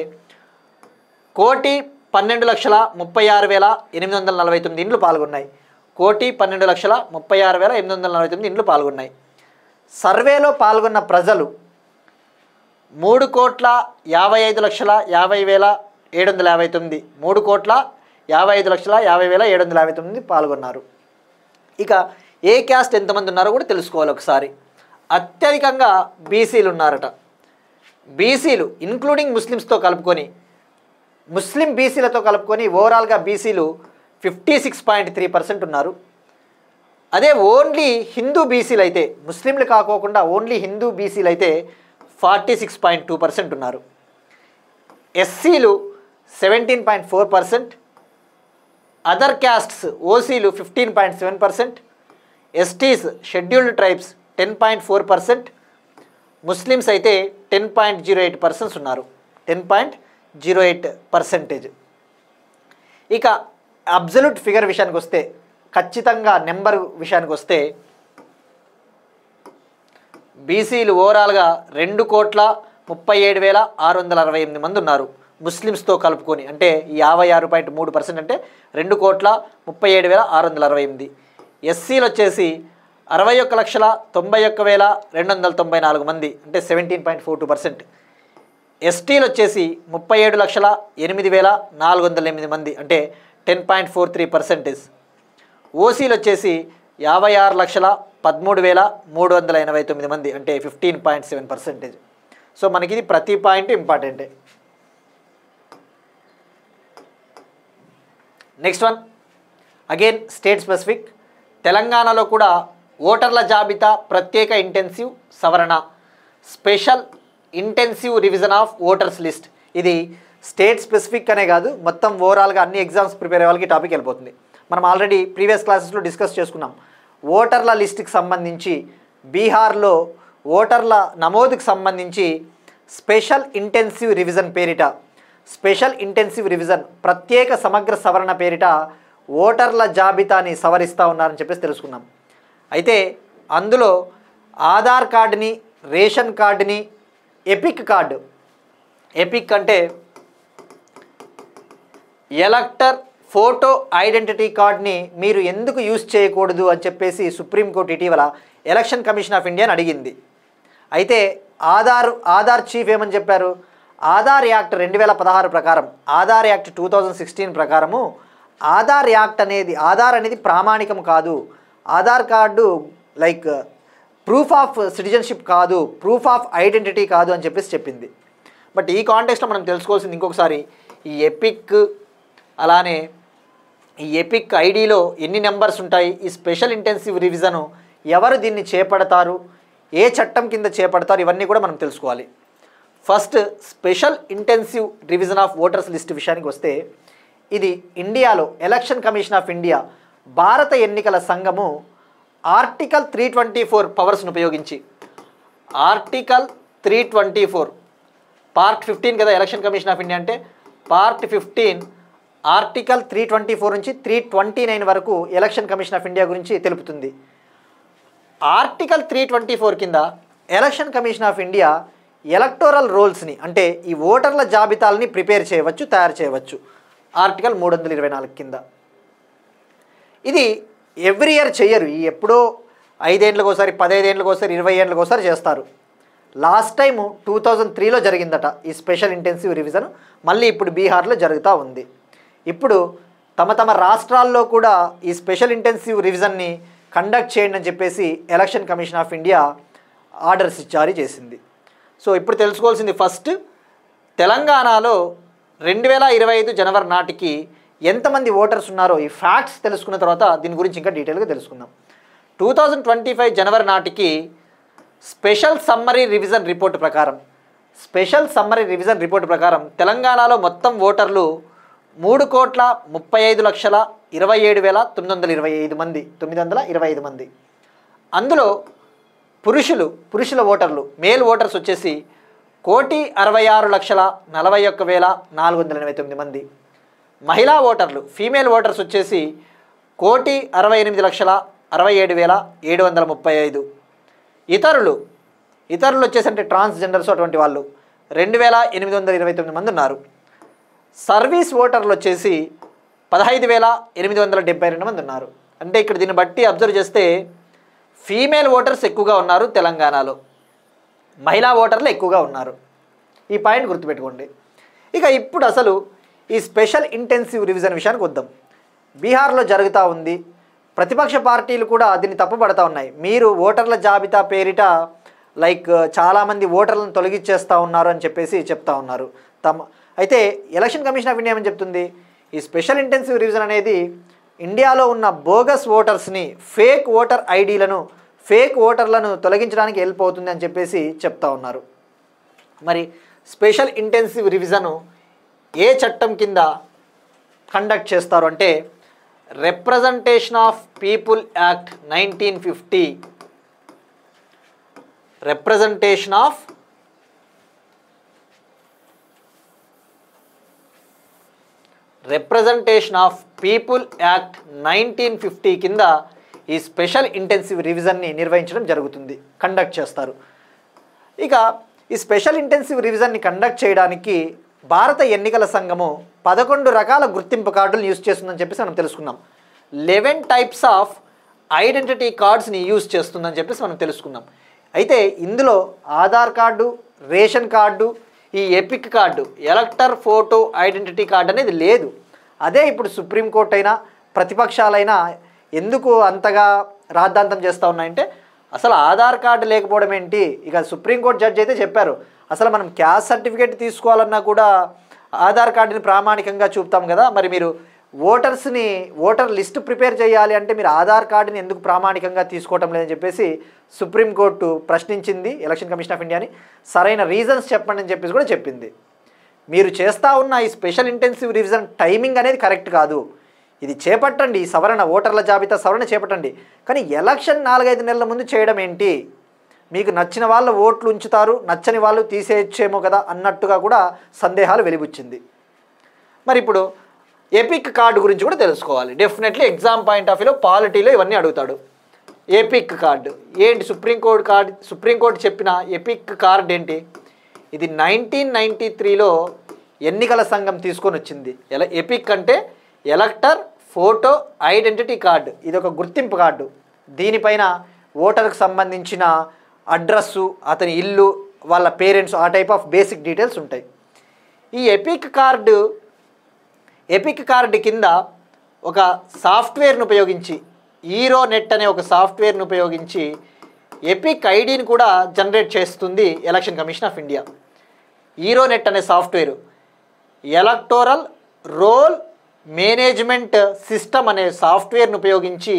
1,12,36,849 ఇండ్లు పాల్గొన్నాయి. 1,12,36,849 ఇండ్లు పాల్గొన్నాయి. సర్వేలో పాల్గొన్న ప్రజలు 3,55,50,759 3,55,50,759 పాల్గొన్నారు. ఇక ఏ క్యాస్ట్ ఎంతమంది ఉన్నారో కూడా తెలుసుకోవాలి ఒకసారి. అత్యధికంగా బీసీలు ఉన్నారట. బీసీలు ఇన్క్లూడింగ్ ముస్లిమ్స్తో కలుపుకొని, ముస్లిం బీసీలతో కలుపుకొని ఓవరాల్గా బీసీలు 56.3% ఉన్నారు. అదే ఓన్లీ హిందూ బీసీలు అయితే, ముస్లింలు కాకోకుండా ఓన్లీ హిందూ బీసీలు అయితే 46.2% ఉన్నారు. ఎస్సీలు 17.4%, అదర్ క్యాస్ట్స్ ఓసీలు 15.7%, ఎస్టీస్ షెడ్యూల్డ్ ట్రైబ్స్ 10.4%, ముస్లిమ్స్ అయితే 10.08% ఉన్నారు. 10.08%. ఇక అబ్జల్యూట్ ఫిగర్ విషయానికి వస్తే ఖచ్చితంగా నెంబర్ విషయానికి వస్తే బీసీలు ఓవరాల్గా 2,37,668 మంది ఉన్నారు ముస్లిమ్స్తో కలుపుకొని. అంటే 56.3% అంటే 2,37,668. ఎస్సీలు వచ్చేసి 61,91,294 మంది అంటే 17.42%. ఎస్టీలు వచ్చేసి 37,08,408 మంది అంటే 10.43%. ఓసీలు వచ్చేసి 56,13,389 మంది అంటే 15.7%. సో మనకి ఇది ప్రతి పాయింట్ ఇంపార్టెంటే. Next one again state specific. తెలంగాణలో కూడా ఓటర్ల జాబితా ప్రత్యేక ఇంటెన్సివ్ సవరణ, Special Intensive Revision of voters list. ఇది స్టేట్ స్పెసిఫిక్ అనే కాదు, మొత్తం ఓవరాల్గా అన్ని ఎగ్జామ్స్ ప్రిపేర్ అయ్యే వాళ్ళకి టాపిక్ వెళ్ళిపోతుంది. మనం ఆల్రెడీ ప్రీవియస్ క్లాసెస్లో డిస్కస్ చేసుకున్నాం. ఓటర్ల లిస్టుకి సంబంధించి బీహార్లో ఓటర్ల నమోదుకు సంబంధించి స్పెషల్ ఇంటెన్సివ్ రివిజన్ పేరిట, స్పెషల్ ఇంటెన్సివ్ రివిజన్ ప్రత్యేక సమగ్ర సవరణ పేరిట ఓటర్ల జాబితాని సవరిస్తూ ఉన్నారని చెప్పేసి తెలుసుకున్నాం. అయితే అందులో ఆధార్ కార్డుని, రేషన్ కార్డుని, ఎపిక్ కార్డు, ఎపిక్ అంటే ఎలక్టర్ ఫోటో ఐడెంటిటీ కార్డ్ని మీరు ఎందుకు యూజ్ చేయకూడదు అని చెప్పేసి సుప్రీంకోర్టు ఇటీవల ఎలక్షన్ కమిషన్ ఆఫ్ ఇండియాని అడిగింది. అయితే ఆధార్ చీఫ్ ఏమని చెప్పారు, ఆధార్ యాక్ట్ 2016 ప్రకారం, ఆధార్ యాక్ట్ 2016 ప్రకారము ఆధార్ అనేది ప్రామాణికం కాదు, Aadhaar card like proof of citizenship కాదు, ప్రూఫ్ ఆఫ్ ఐడెంటిటీ కాదు అని చెప్పేసి చెప్పింది. బట్ ఈ కాంటెక్స్ట్లో మనం తెలుసుకోవాల్సింది ఇంకొకసారి, ఈ ఎపిక్ అలానే ఈ ఎపిక్ ఐడిలో ఎన్ని నెంబర్స్ ఉంటాయి, ఈ స్పెషల్ ఇంటెన్సివ్ రివిజను ఎవరు దీన్ని చేపడతారు, ఏ చట్టం కింద చేపడతారు, ఇవన్నీ కూడా మనం తెలుసుకోవాలి. First special Intensive Revision of voters list విషయానికి వస్తే, ఇది ఇండియాలో ఎలక్షన్ కమిషన్ ఆఫ్ ఇండియా, భారత ఎన్నికల సంఘము ఆర్టికల్ 324 పవర్స్ను ఉపయోగించి, ఆర్టికల్ 324 పార్ట్ 15 కదా ఎలక్షన్ కమిషన్ ఆఫ్ ఇండియా అంటే, పార్ట్ 15 ఆర్టికల్ 324 నుంచి 329 వరకు ఎలక్షన్ కమిషన్ ఆఫ్ ఇండియా గురించి తెలుపుతుంది. ఆర్టికల్ 324 కింద Election Commission of India electoral రోల్స్ని అంటే ఈ ఓటర్ల జాబితాలని ప్రిపేర్ చేయవచ్చు, తయారు చేయవచ్చు ఆర్టికల్ 324 కింద. ఇది ఎవ్రీ ఇయర్ చెయ్యరు, ఈ ఎప్పుడో 5 ఏళ్ళకి ఒకసారి, 15 ఏళ్ళకి ఒకసారి, 20 ఏళ్ళకి ఒకసారి చేస్తారు. లాస్ట్ టైము 2003లో జరిగిందట ఈ స్పెషల్ ఇంటెన్సివ్ రివిజన్, మళ్ళీ ఇప్పుడు బీహార్లో జరుగుతూ ఉంది. ఇప్పుడు తమ రాష్ట్రాల్లో కూడా ఈ స్పెషల్ ఇంటెన్సివ్ రివిజన్ని కండక్ట్ చేయండి అని చెప్పేసి election Commission of India orders జారీ చేసింది. సో ఇప్పుడు తెలుసుకోవాల్సింది ఫస్ట్, తెలంగాణలో 2025 జనవరి నాటికి ఎంతమంది ఓటర్స్ ఉన్నారో ఈ ఫ్యాక్ట్స్ తెలుసుకున్న తర్వాత దీని గురించి ఇంకా డీటెయిల్గా తెలుసుకుందాం. 2025 జనవరి నాటికి స్పెషల్ సమ్మరీ రివిజన్ రిపోర్ట్ ప్రకారం తెలంగాణలో మొత్తం ఓటర్లు 3,35,27,925 మంది, 925 మంది. అందులో పురుషుల ఓటర్లు, మేల్ ఓటర్స్ వచ్చేసి 1,66,41,489 మంది. మహిళా ఓటర్లు, ఫీమేల్ ఓటర్స్ వచ్చేసి 1,68,67,735. ఇతరులు వచ్చేసి అంటే ట్రాన్స్జెండర్స్ అటువంటి వాళ్ళు 2,829 మంది ఉన్నారు. సర్వీస్ ఓటర్లు వచ్చేసి 15,872 మంది ఉన్నారు. అంటే ఇక్కడ దీన్ని బట్టి అబ్జర్వ్ చేస్తే ఫీమేల్ ఓటర్స్ ఎక్కువగా ఉన్నారు తెలంగాణలో, మహిళా ఓటర్లు ఎక్కువగా ఉన్నారు. ఈ పాయింట్ గుర్తుపెట్టుకోండి. ఇక ఇప్పుడు అసలు ఈ స్పెషల్ ఇంటెన్సివ్ రివిజన్ విషయానికి వద్దాం. బీహార్లో జరుగుతూ ఉంది, ప్రతిపక్ష పార్టీలు కూడా దీన్ని తప్పుపడతా ఉన్నాయి. మీరు ఓటర్ల జాబితా పేరిట లైక్ చాలామంది ఓటర్లను తొలగించేస్తూ ఉన్నారు అని చెప్పేసి చెప్తా ఉన్నారు. అయితే ఎలక్షన్ కమిషన్ ఆఫ్ ఇండియా ఏమని చెప్తుంది, ఈ స్పెషల్ ఇంటెన్సివ్ రివిజన్ అనేది ఇండియాలో ఉన్న బోగస్ ఓటర్స్ని, ఫేక్ ఓటర్ ఐడీలను, ఫేక్ ఓటర్లను తొలగించడానికి హెల్ప్ అవుతుంది అని చెప్పేసి చెప్తా ఉన్నారు. మరి స్పెషల్ ఇంటెన్సివ్ రివిజను ఏ చట్టం కింద కండక్ట్ చేస్తారు అంటే representation of people act 1950, representation of people act 1950 కింద ఈ స్పెషల్ ఇంటెన్సివ్ రివిజన్ని నిర్వహించడం జరుగుతుంది, కండక్ట్ చేస్తారు. ఇక ఈ స్పెషల్ ఇంటెన్సివ్ రివిజన్ని కండక్ట్ చేయడానికి భారత ఎన్నికల సంఘము 11 రకాల గుర్తింపు కార్డులను యూజ్ చేస్తుందని చెప్పేసి మనం తెలుసుకున్నాం. 11 టైప్స్ ఆఫ్ ఐడెంటిటీ కార్డ్స్ని యూజ్ చేస్తుందని చెప్పేసి మనం తెలుసుకున్నాం. అయితే ఇందులో ఆధార్ కార్డు, రేషన్ కార్డు, ఈ epic card, ఎలక్టర్ photo identity card అనేది లేదు. అదే ఇప్పుడు సుప్రీంకోర్టు అయినా ప్రతిపక్షాలైనా ఎందుకు అంతగా రాద్ధాంతం చేస్తూ ఉన్నాయంటే, అసలు ఆధార్ కార్డు లేకపోవడం ఏంటి? ఇక సుప్రీంకోర్టు జడ్జి అయితే చెప్పారు, అసలు మనం క్యాస్ట్ సర్టిఫికేట్ తీసుకోవాలన్నా కూడా ఆధార్ కార్డుని ప్రామాణికంగా చూపుతాం కదా, మరి మీరు ఓటర్ లిస్ట్ ప్రిపేర్ చేయాలి అంటే మీరు ఆధార్ కార్డుని ఎందుకు ప్రామాణికంగా తీసుకోవటం లేదని చెప్పేసి సుప్రీంకోర్టు ప్రశ్నించింది ఎలక్షన్ కమిషన్ ఆఫ్ ఇండియాని. సరైన రీజన్స్ చెప్పండి అని చెప్పేసి కూడా చెప్పింది. మీరు చేస్తూ ఉన్న ఈ స్పెషల్ ఇంటెన్సివ్ రివిజన్ టైమింగ్ అనేది కరెక్ట్ కాదు. ఇది చేపట్టండి, ఈ సవరణ, ఓటర్ల జాబితా సవరణ చేపట్టండి, కానీ ఎలక్షన్ 4-5 నెలల ముందు చేయడం ఏంటి? మీకు నచ్చిన వాళ్ళ ఓట్లు ఉంచుతారు, నచ్చని వాళ్ళు తీసేయచ్చేమో కదా అన్నట్టుగా కూడా సందేహాలు వెలిబుచ్చింది. మరి ఇప్పుడు ఎపిక్ కార్డు గురించి కూడా తెలుసుకోవాలి. డెఫినెట్లీ ఎగ్జామ్ పాయింట్ ఆఫ్ వ్యూలో పాలిటీలో ఇవన్నీ అడుగుతాడు. ఎపిక్ కార్డు ఏంటి? సుప్రీంకోర్టు చెప్పిన ఎపిక్ కార్డు ఏంటి? ఇది 1993లో ఎన్నికల సంఘం తీసుకొని వచ్చింది. ఎపిక్ అంటే ఎలక్టర్ ఫోటో ఐడెంటిటీ కార్డు. ఇది ఒక గుర్తింపు కార్డు. దీనిపైన ఓటర్కి సంబంధించిన అడ్రస్సు, అతని ఇల్లు, వాళ్ళ పేరెంట్స్, ఆ టైప్ ఆఫ్ బేసిక్ డీటెయిల్స్ ఉంటాయి. ఈ ఎపిక్ కార్డు కింద ఒక సాఫ్ట్వేర్ను ఉపయోగించి, ఈరోనెట్ అనే ఒక సాఫ్ట్వేర్ను ఉపయోగించి ఎపిక్ ఐడిని కూడా జనరేట్ చేస్తుంది ఎలక్షన్ కమిషన్ ఆఫ్ ఇండియా. ఈరోనెట్ అనే software electoral roll management system అనే సాఫ్ట్వేర్ను ఉపయోగించి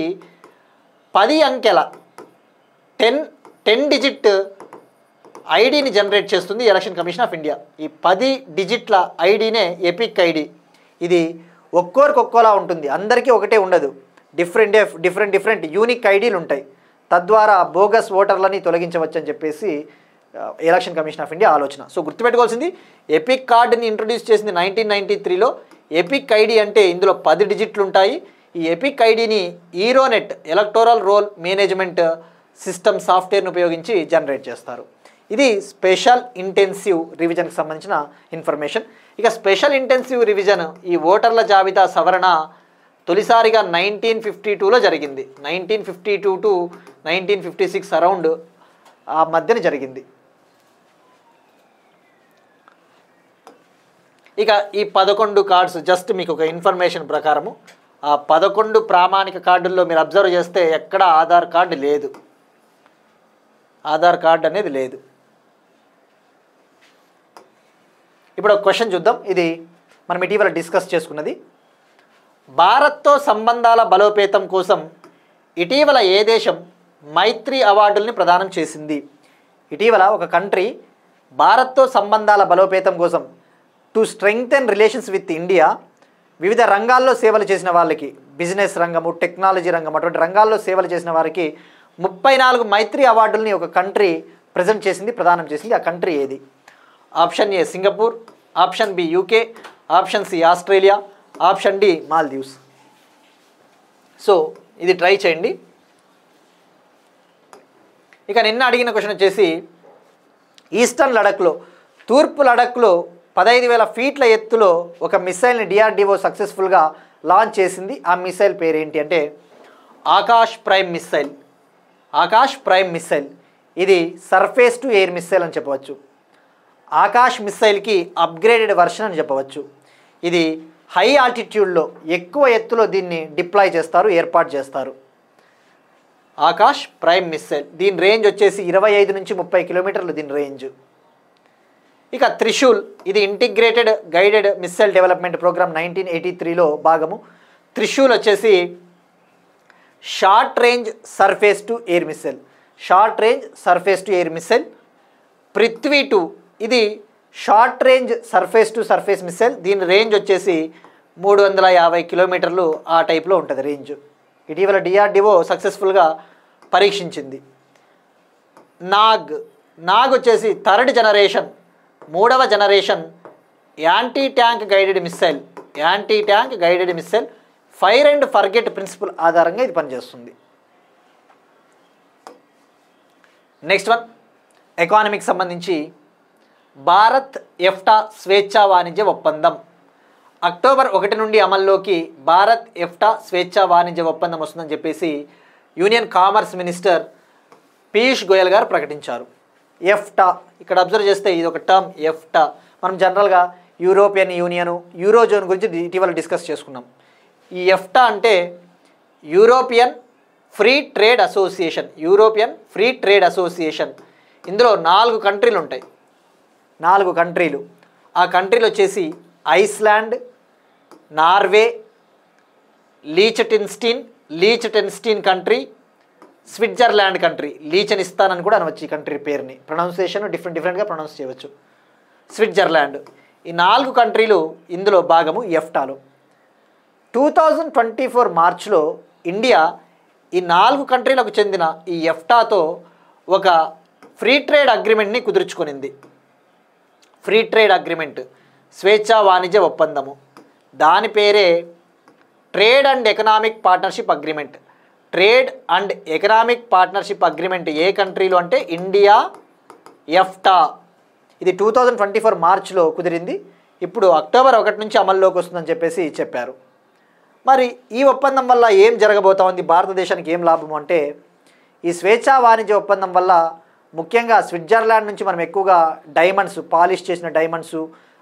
10 అంకెల 10 డిజిట్ ఐడిని జనరేట్ చేస్తుంది ఎలక్షన్ కమిషన్ ఆఫ్ ఇండియా. ఈ 10 డిజిట్ల ఐడినే ఎపిక్ ఐడి. ఇది ఒక్కొక్కలా ఉంటుంది, అందరికీ ఒకటే ఉండదు. డిఫరెంట్ యూనిక్ ఐడీలు ఉంటాయి. తద్వారా బోగస్ ఓటర్లని తొలగించవచ్చు అని చెప్పేసి ఎలక్షన్ కమిషన్ ఆఫ్ ఇండియా ఆలోచన. సో గుర్తుపెట్టుకోవాల్సింది, ఎపిక్ కార్డుని ఇంట్రొడ్యూస్ చేసింది 1993లో. ఎపిక్ ఐడి అంటే ఇందులో 10 డిజిట్లు ఉంటాయి. ఈ ఎపిక్ ఐడిని ఈరోనెట్ ఎలక్టోరల్ రోల్ మేనేజ్మెంట్ సిస్టమ్ సాఫ్ట్వేర్ను ఉపయోగించి జనరేట్ చేస్తారు. ఇది స్పెషల్ ఇంటెన్సివ్ రివిజన్కి సంబంధించిన ఇన్ఫర్మేషన్. ఇక స్పెషల్ ఇంటెన్సివ్ రివిజన్, ఈ ఓటర్ల జాబితా సవరణ తొలిసారిగా 1952లో జరిగింది. 1952 టు 1956 అరౌండ్ ఆ మధ్యన జరిగింది. ఇక ఈ 11 కార్డ్స్ జస్ట్ మీకు ఒక ఇన్ఫర్మేషన్ ప్రకారము, ఆ 11 ప్రామాణిక కార్డుల్లో మీరు అబ్జర్వ్ చేస్తే ఎక్కడ ఆధార్ కార్డు లేదు, ఆధార్ కార్డు అనేది లేదు. ఇప్పుడు ఒక క్వశ్చన్ చూద్దాం. ఇది మనం ఇటీవల డిస్కస్ చేసుకున్నది. భారత్తో సంబంధాల బలోపేతం కోసం ఇటీవల ఏ దేశం మైత్రి అవార్డుల్ని ప్రదానం చేసింది? ఇటీవల ఒక కంట్రీ భారత్తో సంబంధాల బలోపేతం కోసం, to strengthen relations with India, వివిధ రంగాల్లో సేవలు చేసిన వాళ్ళకి, బిజినెస్ రంగము, టెక్నాలజీ రంగం, అటువంటి రంగాల్లో సేవలు చేసిన వారికి 34 మైత్రి అవార్డుల్ని ఒక కంట్రీ ప్రదానం చేసింది. ఆ కంట్రీ ఏది? Option A Singapore, option B UK, option C Australia, option D Maldives. So ఇది ట్రై చేయండి. ఇక నిన్న అడిగిన క్వశ్చన్ వచ్చేసి, ఈస్టర్న్ లడఖ్లో, తూర్పు లడఖ్లో 15,000 ఫీట్ల ఎత్తులో ఒక మిసైల్ని డిఆర్డిఓ సక్సెస్ఫుల్గా లాంచ్ చేసింది. ఆ మిసైల్ పేరు ఏంటి అంటే Akash prime missile. Akash prime missile ఇది సర్ఫేస్ టు ఎయిర్ మిసైల్ అని చెప్పవచ్చు. ఆకాష్ మిసైల్కి అప్గ్రేడెడ్ వర్షన్ అని చెప్పవచ్చు. ఇది హై ఆల్టిట్యూడ్లో, ఎక్కువ ఎత్తులో దీన్ని డిప్లాయ్ చేస్తారు, ఏర్పాటు చేస్తారు. ఆకాష్ ప్రైమ్ మిసైల్, దీని రేంజ్ వచ్చేసి 25 నుంచి 30 కిలోమీటర్లు దీని రేంజ్. ఇక త్రిశూల్, ఇది Integrated Guided Missile Development Programme 1983లో భాగము. త్రిశూల్ వచ్చేసి short range surface to air missile. Short range surface to air missile. Prithvi 2, ఇది short range surface to surface missile. దీని రేంజ్ వచ్చేసి 350 కిలోమీటర్లు ఆ టైప్లో ఉంటుంది రేంజ్. ఇటీవల డిఆర్డిఓ సక్సెస్ఫుల్గా పరీక్షించింది. నాగ్ వచ్చేసి థర్డ్ జనరేషన్, 3వ generation anti tank guided missile. Fire and forget principle ఆధారంగా ఇది పనిచేస్తుంది. నెక్స్ట్ వన్ ఎకానమీకి సంబంధించి భారత్ ఎఫ్టా స్వేచ్ఛా వాణిజ్య ఒప్పందం. అక్టోబర్ 1 నుండి అమల్లోకి భారత్ ఎఫ్టా స్వేచ్ఛా వాణిజ్య ఒప్పందం వస్తుందని చెప్పేసి union commerce minister Piyush Goyal గారు ప్రకటించారు. ఎఫ్టా ఇక్కడ అబ్జర్వ్ చేస్తే ఇది ఒక టర్మ్ ఎఫ్టా. మనం జనరల్గా యూరోపియన్ యూనియన్, యూరోజోన్ గురించి ఇటీవల డిస్కస్ చేసుకున్నాం. ఈ ఎఫ్టా అంటే European Free Trade Association. European Free Trade Association. ఇందులో 4 కంట్రీలు ఉంటాయి. 4 కంట్రీలు. ఆ కంట్రీలు వచ్చేసి Iceland, Norway, Liechtenstein country, Switzerland country. Liechtenstein అని కూడా అనవచ్చు ఈ కంట్రీ పేరుని. ప్రొనౌన్సియేషన్ డిఫరెంట్గా ప్రొనౌన్స్ చేయవచ్చు. స్విట్జర్లాండ్. ఈ 4 కంట్రీలు ఇందులో భాగము ఎఫ్టాలో. 2024 మార్చ్లో ఇండియా ఈ 4 కంట్రీలకు చెందిన ఈ ఎఫ్టాతో ఒక ఫ్రీ ట్రేడ్ అగ్రిమెంట్ని కుదుర్చుకునింది. ఫ్రీ ట్రేడ్ అగ్రిమెంట్, స్వేచ్ఛా వాణిజ్య ఒప్పందము. దాని పేరే Trade and Economic Partnership Agreement. Trade and Economic Partnership Agreement ఏ కంట్రీలు అంటే ఇండియా, ఎఫ్టా. ఇది 2024 మార్చ్లో కుదిరింది. ఇప్పుడు అక్టోబర్ 1 నుంచి అమల్లోకి వస్తుందని చెప్పేసి చెప్పారు. మరి ఈ ఒప్పందం వల్ల ఏం జరగబోతా ఉంది, భారతదేశానికి ఏం లాభం అంటే, ఈ స్వేచ్ఛా వాణిజ్య ఒప్పందం వల్ల ముఖ్యంగా స్విట్జర్లాండ్ నుంచి మనం ఎక్కువగా డైమండ్స్, పాలిష్ చేసిన డైమండ్స్,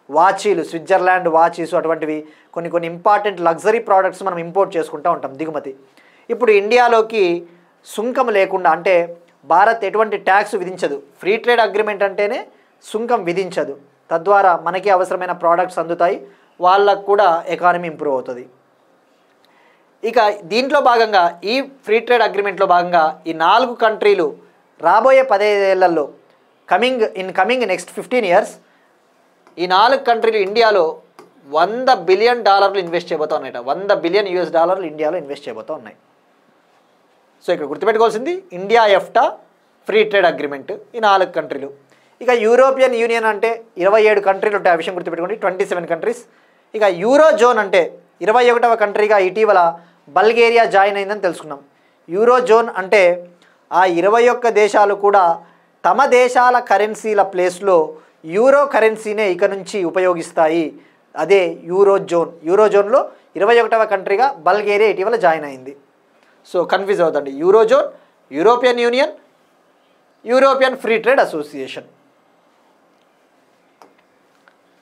వాచీలు, స్విట్జర్లాండ్ వాచీస్, అటువంటివి కొన్ని ఇంపార్టెంట్ లగ్జరీ ప్రోడక్ట్స్ మనం ఇంపోర్ట్ చేసుకుంటూ ఉంటాం, దిగుమతి. ఇప్పుడు ఇండియాలోకి సుంకం లేకుండా, అంటే భారత్ ఎటువంటి ట్యాక్స్ విధించదు. ఫ్రీ ట్రేడ్ అగ్రిమెంట్ అంటేనే సుంకం విధించదు. తద్వారా మనకి అవసరమైన ప్రోడక్ట్స్ అందుతాయి, వాళ్ళకు కూడా ఎకానమీ ఇంప్రూవ్ అవుతుంది. ఇక దీంట్లో భాగంగా ఈ ఫ్రీ ట్రేడ్ అగ్రిమెంట్లో భాగంగా ఈ 4 కంట్రీలు రాబోయే 15 ఏళ్లలో కమింగ్ నెక్స్ట్ 15 years ఈ 4 కంట్రీలు ఇండియాలో $100 బిలియన్ ఇన్వెస్ట్ చేయబోతా ఉన్నాయట. $100 బిలియన్ ఇండియాలో ఇన్వెస్ట్ చేయబోతా ఉన్నాయి. సో ఇక్కడ గుర్తుపెట్టుకోవాల్సింది ఇండియా ఎఫ్టా ఫ్రీ ట్రేడ్ అగ్రిమెంట్, ఈ 4 కంట్రీలు. ఇక యూరోపియన్ యూనియన్ అంటే 27 కంట్రీలు ఉంటాయి. ఆ విషయం గుర్తుపెట్టుకోండి, 27 కంట్రీస్. ఇక యూరోజోన్ అంటే 21వ కంట్రీగా ఇటీవల బల్గేరియా జాయిన్ అయిందని తెలుసుకున్నాం. యూరోజోన్ అంటే ఆ 21 దేశాలు కూడా తమ దేశాల కరెన్సీల ప్లేస్లో యూరో కరెన్సీనే ఇక నుంచి ఉపయోగిస్తాయి. అదే యూరోజోన్. యూరోజోన్లో 21వ కంట్రీగా బల్గేరియా ఇటీవల జాయిన్ అయింది. సో కన్ఫ్యూజ్ అవుతుంది. Eurozone, European union, European Free Trade association.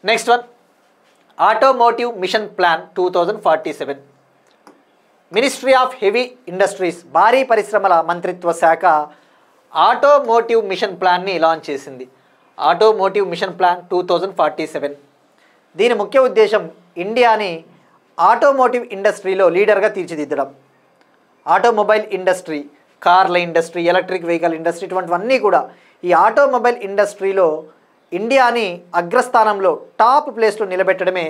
Next one automotive Mission plan 2047. Ministry of Heavy industries, భారీ పరిశ్రమల మంత్రిత్వ శాఖ ఆటోమోటివ్ మిషన్ ప్లాన్ని లాంచ్ చేసింది. Automotive Mission plan 2047. దీని ముఖ్య ఉద్దేశం ఇండియాని ఆటోమోటివ్ ఇండస్ట్రీలో లీడర్గా తీర్చిదిద్దడం. ఆటోమొబైల్ ఇండస్ట్రీ, కార్ల ఇండస్ట్రీ, ఎలక్ట్రిక్ వెహికల్ ఇండస్ట్రీ, ఇటువంటివన్నీ కూడా ఈ ఆటోమొబైల్ ఇండస్ట్రీలో ఇండియాని అగ్రస్థానంలో టాప్ ప్లేస్లో నిలబెట్టడమే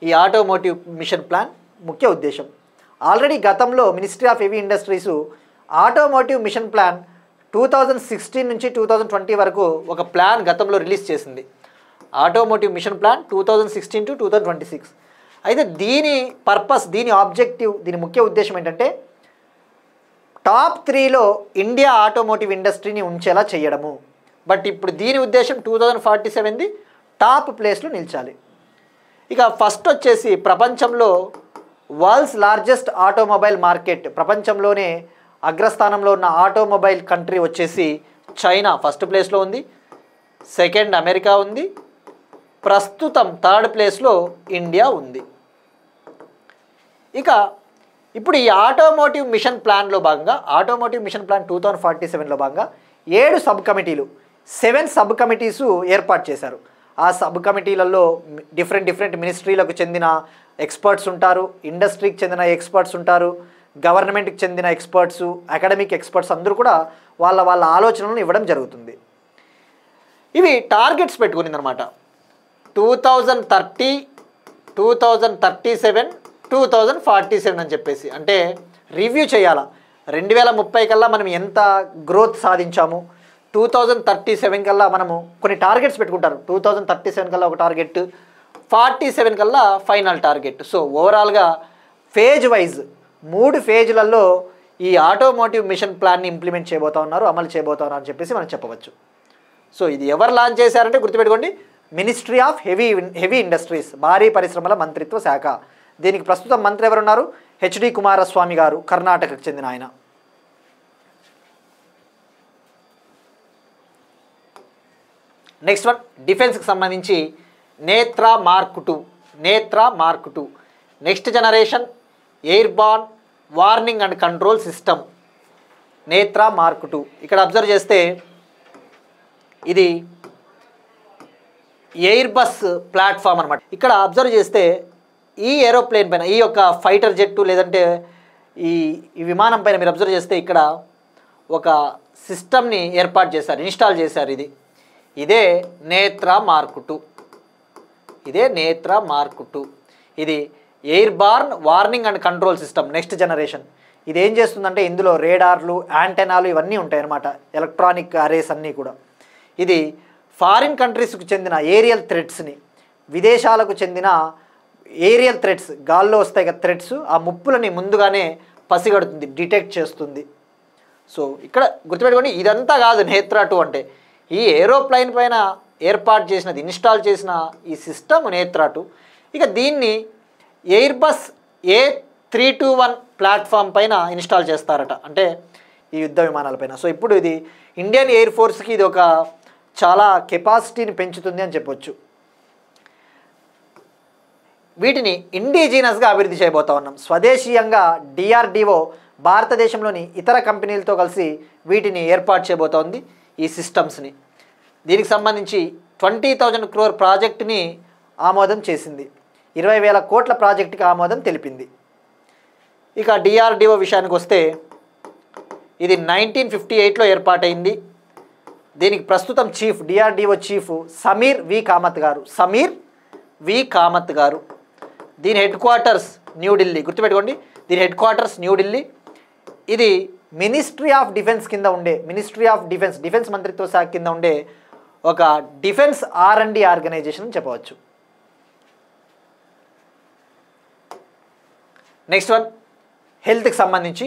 ఈ ఆటోమోటివ్ మిషన్ ప్లాన్ ముఖ్య ఉద్దేశం. ఆల్రెడీ గతంలో ministry of Heavy industries automotive Mission plan 2016 నుంచి 2020 వరకు ఒక ప్లాన్ గతంలో రిలీజ్ చేసింది. Automotive Mission plan 2016 to 2026. అయితే దీని పర్పస్, దీని ఆబ్జెక్టివ్, దీని ముఖ్య ఉద్దేశం ఏంటంటే టాప్ 3లో ఇండియా ఆటోమోటివ్ ఇండస్ట్రీని ఉంచేలా చేయడము. బట్ ఇప్పుడు దీని ఉద్దేశం 2047ది టాప్ ప్లేస్లో నిలిచాలి. ఇక ఫస్ట్ వచ్చేసి ప్రపంచంలో వరల్డ్స్ లార్జెస్ట్ ఆటోమొబైల్ మార్కెట్, ప్రపంచంలోనే అగ్రస్థానంలో ఉన్న ఆటోమొబైల్ కంట్రీ వచ్చేసి చైనా ఫస్ట్ ప్లేస్లో ఉంది. సెకండ్ అమెరికా ఉంది. ప్రస్తుతం థర్డ్ ప్లేస్లో ఇండియా ఉంది. ఇక ఇప్పుడు ఈ ఆటోమోటివ్ మిషన్ ప్లాన్లో భాగంగా, ఆటోమోటివ్ మిషన్ ప్లాన్ 2047లో భాగంగా 7 సబ్ కమిటీలు, 7 సబ్ కమిటీసు ఏర్పాటు చేశారు. ఆ సబ్ కమిటీలలో డిఫరెంట్ మినిస్ట్రీలకు చెందిన ఎక్స్పర్ట్స్ ఉంటారు, ఇండస్ట్రీకి చెందిన ఎక్స్పర్ట్స్ ఉంటారు, గవర్నమెంట్కి చెందిన ఎక్స్పర్ట్స్, అకాడమిక్ ఎక్స్పర్ట్స్ అందరూ కూడా వాళ్ళ ఆలోచనలను ఇవ్వడం జరుగుతుంది. ఇవి టార్గెట్స్ పెట్టుకునిందనమాట. 2030, 2037, 2047 అని చెప్పేసి, అంటే రివ్యూ చేయాలా 2030 కల్లా మనం ఎంత గ్రోత్ సాధించాము, 2037 కల్లా మనము కొన్ని టార్గెట్స్ పెట్టుకుంటారు. 2037 కల్లా ఒక టార్గెట్, 47 కల్లా ఫైనల్ టార్గెట్. సో ఓవరాల్గా ఫేజ్ వైజ్ 3 ఫేజ్లలో ఈ ఆటోమోటివ్ మిషన్ ప్లాన్ని ఇంప్లిమెంట్ చేయబోతా ఉన్నారు, అమలు చేయబోతా ఉన్నారు అని చెప్పేసి మనం చెప్పవచ్చు. సో ఇది ఎవరు లాంచ్ చేశారంటే గుర్తుపెట్టుకోండి, మినిస్ట్రీ ఆఫ్ హెవీ ఇండస్ట్రీస్, భారీ పరిశ్రమల మంత్రిత్వ శాఖ. దీనికి ప్రస్తుతం మంత్రి ఎవరున్నారు? హెచ్డి కుమారస్వామి గారు, కర్ణాటకకు చెందిన ఆయన. నెక్స్ట్ వన్, డిఫెన్స్కి సంబంధించి Netra Mark 2 next generation airborne warning and control system. Netra Mark 2 ఇక్కడ అబ్జర్వ్ చేస్తే ఇది ఎయిర్ బస్ ప్లాట్ఫామ్ అనమాట. ఇక్కడ అబ్జర్వ్ చేస్తే ఈ ఏరోప్లేన్ పైన, ఈ యొక్క ఫైటర్ జెట్టు లేదంటే ఈ విమానం పైన మీరు అబ్జర్వ్ చేస్తే ఇక్కడ ఒక సిస్టమ్ని ఏర్పాటు చేశారు, ఇన్స్టాల్ చేశారు. ఇదే నేత్రా మార్క్ 2. ఇది airborne warning and control system next generation. ఇది ఏం చేస్తుందంటే ఇందులో రేడార్లు, యాంటెనాలు ఇవన్నీ ఉంటాయి అన్నమాట, ఎలక్ట్రానిక్ అరేస్ అన్నీ కూడా. ఇది ఫారిన్ కంట్రీస్కు చెందిన ఏరియల్ థ్రెట్స్ని, విదేశాలకు చెందిన ఏరియల్ థ్రెట్స్, గాల్లో వస్తాయి కదా థ్రెట్స్, ఆ ముప్పులని ముందుగానే పసిగడుతుంది, డిటెక్ట్ చేస్తుంది. సో ఇక్కడ గుర్తుపెట్టుకోండి, ఇదంతా కాదు నేత్రా 2 అంటే. ఈ ఏరోప్లైన్ పైన ఏర్పాటు చేసినది, ఇన్స్టాల్ చేసిన ఈ సిస్టమ్ నేత్రా 2. ఇక దీన్ని ఎయిర్బస్ A321 ప్లాట్ఫామ్ పైన ఇన్స్టాల్ చేస్తారట, అంటే ఈ యుద్ధ విమానాలపైన. సో ఇప్పుడు ఇది ఇండియన్ ఎయిర్ ఫోర్స్కి ఇది ఒక చాలా కెపాసిటీని పెంచుతుంది అని చెప్పొచ్చు. వీటిని ఇండిజినస్గా అభివృద్ధి చేయబోతా ఉన్నాం. స్వదేశీయంగా DRDO భారతదేశంలోని ఇతర కంపెనీలతో కలిసి వీటిని ఏర్పాటు చేయబోతోంది ఈ సిస్టమ్స్ని. దీనికి సంబంధించి 20,000 crore ప్రాజెక్టుని ఆమోదం చేసింది, 20,000 కోట్ల ప్రాజెక్టుకి ఆమోదం తెలిపింది. ఇక DRDO విషయానికి వస్తే ఇది 1958లో ఏర్పాటైంది. దీనికి ప్రస్తుతం చీఫ్, DRDO చీఫ్ సమీర్ వి కామత్ గారు. దీని హెడ్ క్వార్టర్స్ న్యూఢిల్లీ. గుర్తుపెట్టుకోండి, దీని హెడ్ క్వార్టర్స్ న్యూఢిల్లీ. ఇది మినిస్ట్రీ ఆఫ్ డిఫెన్స్ కింద ఉండే, డిఫెన్స్ మంత్రిత్వ శాఖ కింద ఉండే ఒక డిఫెన్స్ R&D ఆర్గనైజేషన్ అని చెప్పవచ్చు. నెక్స్ట్ వన్, హెల్త్కి సంబంధించి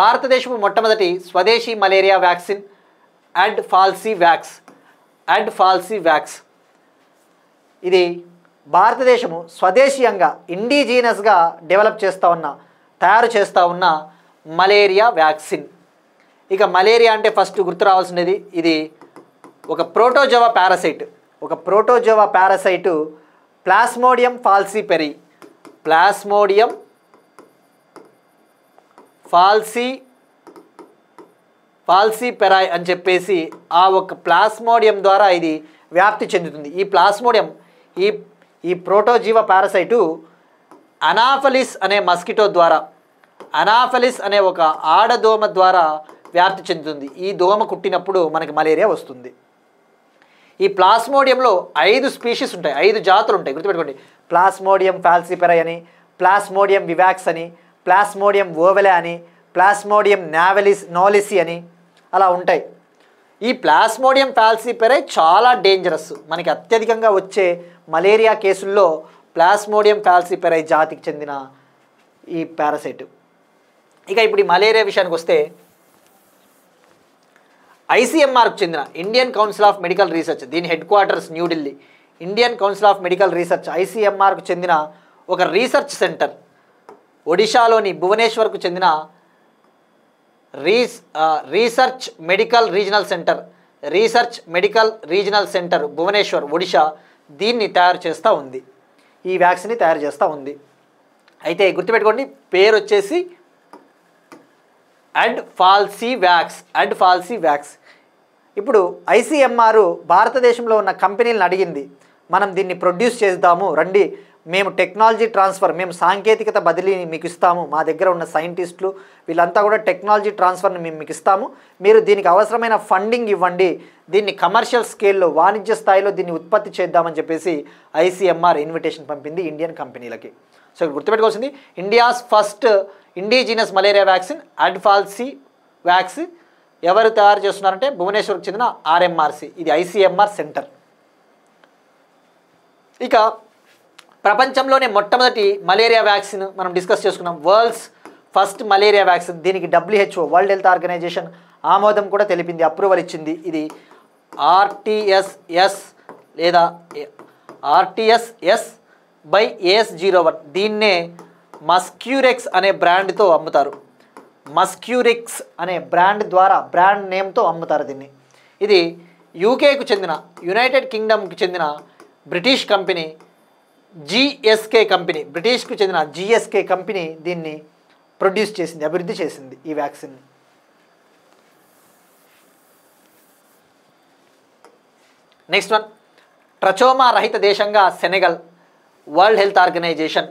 భారతదేశపు మొట్టమొదటి స్వదేశీ malaria vaccine and falsi wax. ఇది భారతదేశము స్వదేశీయంగా ఇండిజీనస్గా తయారు చేస్తూ ఉన్న మలేరియా వ్యాక్సిన్. ఇక మలేరియా అంటే ఫస్ట్ గుర్తు రావాల్సినది, ఇది ఒక ప్రోటోజోవా పారాసైటు ప్లాస్మోడియం ఫాల్సిపెరాయ్ అని చెప్పేసి ఆ ఒక ప్లాస్మోడియం ద్వారా ఇది వ్యాప్తి చెందుతుంది. ఈ ప్లాస్మోడియం ఈ ప్రోటోజీవా పారాసైటు అనాఫలిస్ అనే మస్కిటో ద్వారా, అనాఫలిస్ అనే ఒక ఆడదోమ ద్వారా వ్యాప్తి చెందుతుంది. ఈ దోమ కుట్టినప్పుడు మనకి మలేరియా వస్తుంది. ఈ ప్లాస్మోడియంలో 5 స్పీషీస్ ఉంటాయి, 5 జాతులు ఉంటాయి. గుర్తుపెట్టుకోండి, ప్లాస్మోడియం ఫాల్సిపెరాయ్ అని, ప్లాస్మోడియం వివాక్స్ అని, ప్లాస్మోడియం ఓవెలే అని, ప్లాస్మోడియం నోలిసి అని అలా ఉంటాయి. ఈ ప్లాస్మోడియం ఫాల్సిపెరాయ్ చాలా డేంజరస్. మనకి అత్యధికంగా వచ్చే మలేరియా కేసుల్లో ప్లాస్మోడియం ఫాల్సిపెరాయ్ జాతికి చెందిన ఈ పారాసైట్. ఇక ఇప్పుడు ఈ మలేరియా విషయానికి వస్తే ICMRకు చెందిన Indian Council of Medical Research, దీని headquarters New Delhi. Indian Council of Medical Research ICMRకు చెందిన ఒక రీసెర్చ్ సెంటర్, ఒడిశాలోని భువనేశ్వర్కు చెందిన Research Medical Regional Centre Bhubaneswar, Odisha, దీన్ని తయారు చేస్తూ ఉంది, ఈ వ్యాక్సిన్ని తయారు చేస్తూ ఉంది. అయితే గుర్తుపెట్టుకోండి, పేరు వచ్చేసి అండ్ ఫాల్సీ వ్యాక్స్. ఇప్పుడు ICMR భారతదేశంలో ఉన్న కంపెనీలను అడిగింది, మనం దీన్ని ప్రొడ్యూస్ చేద్దాము రండి, మేము టెక్నాలజీ ట్రాన్స్ఫర్, మేము సాంకేతికత బదిలీని మీకు ఇస్తాము, మా దగ్గర ఉన్న సైంటిస్టులు వీళ్ళంతా కూడా టెక్నాలజీ ట్రాన్స్ఫర్ని మేము మీకు ఇస్తాము, మీరు దీనికి అవసరమైన ఫండింగ్ ఇవ్వండి, దీన్ని కమర్షియల్ స్కేల్లో వాణిజ్య స్థాయిలో దీన్ని ఉత్పత్తి చేద్దామని చెప్పేసి ICMR ఇన్విటేషన్ పంపింది ఇండియన్ కంపెనీలకి. సో గుర్తుపెట్టుకోవాల్సింది, India's first indigenous malaria vaccine and falsi wax ఎవరు తయారు చేస్తున్నారంటే భువనేశ్వర్కి చెందిన RMRC, ఇది ICMR సెంటర్. ఇక ప్రపంచంలోనే మొట్టమొదటి మలేరియా వ్యాక్సిన్ మనం డిస్కస్ చేసుకున్నాం. World's first malaria vaccine. దీనికి WHO వరల్డ్ హెల్త్ ఆర్గనైజేషన్ ఆమోదం కూడా తెలిపింది, అప్రూవల్ ఇచ్చింది. ఇది RTS లేదా RTS/AS01. దీన్నే మస్క్యూరెక్స్ అనే బ్రాండ్తో అమ్ముతారు. మస్క్యూరెక్స్ అనే బ్రాండ్ ద్వారా, బ్రాండ్ నేమ్తో అమ్ముతారు దీన్ని. ఇది యూకేకు చెందిన, యునైటెడ్ కింగ్డమ్కి చెందిన బ్రిటిష్ కంపెనీ GSK కంపెనీ, బ్రిటిష్కు చెందిన GSK కంపెనీ దీన్ని ప్రొడ్యూస్ చేసింది, అభివృద్ధి చేసింది ఈ వ్యాక్సిన్. నెక్స్ట్ వన్, ట్రచోమా రహిత దేశంగా సెనెగల్. వరల్డ్ హెల్త్ ఆర్గనైజేషన్,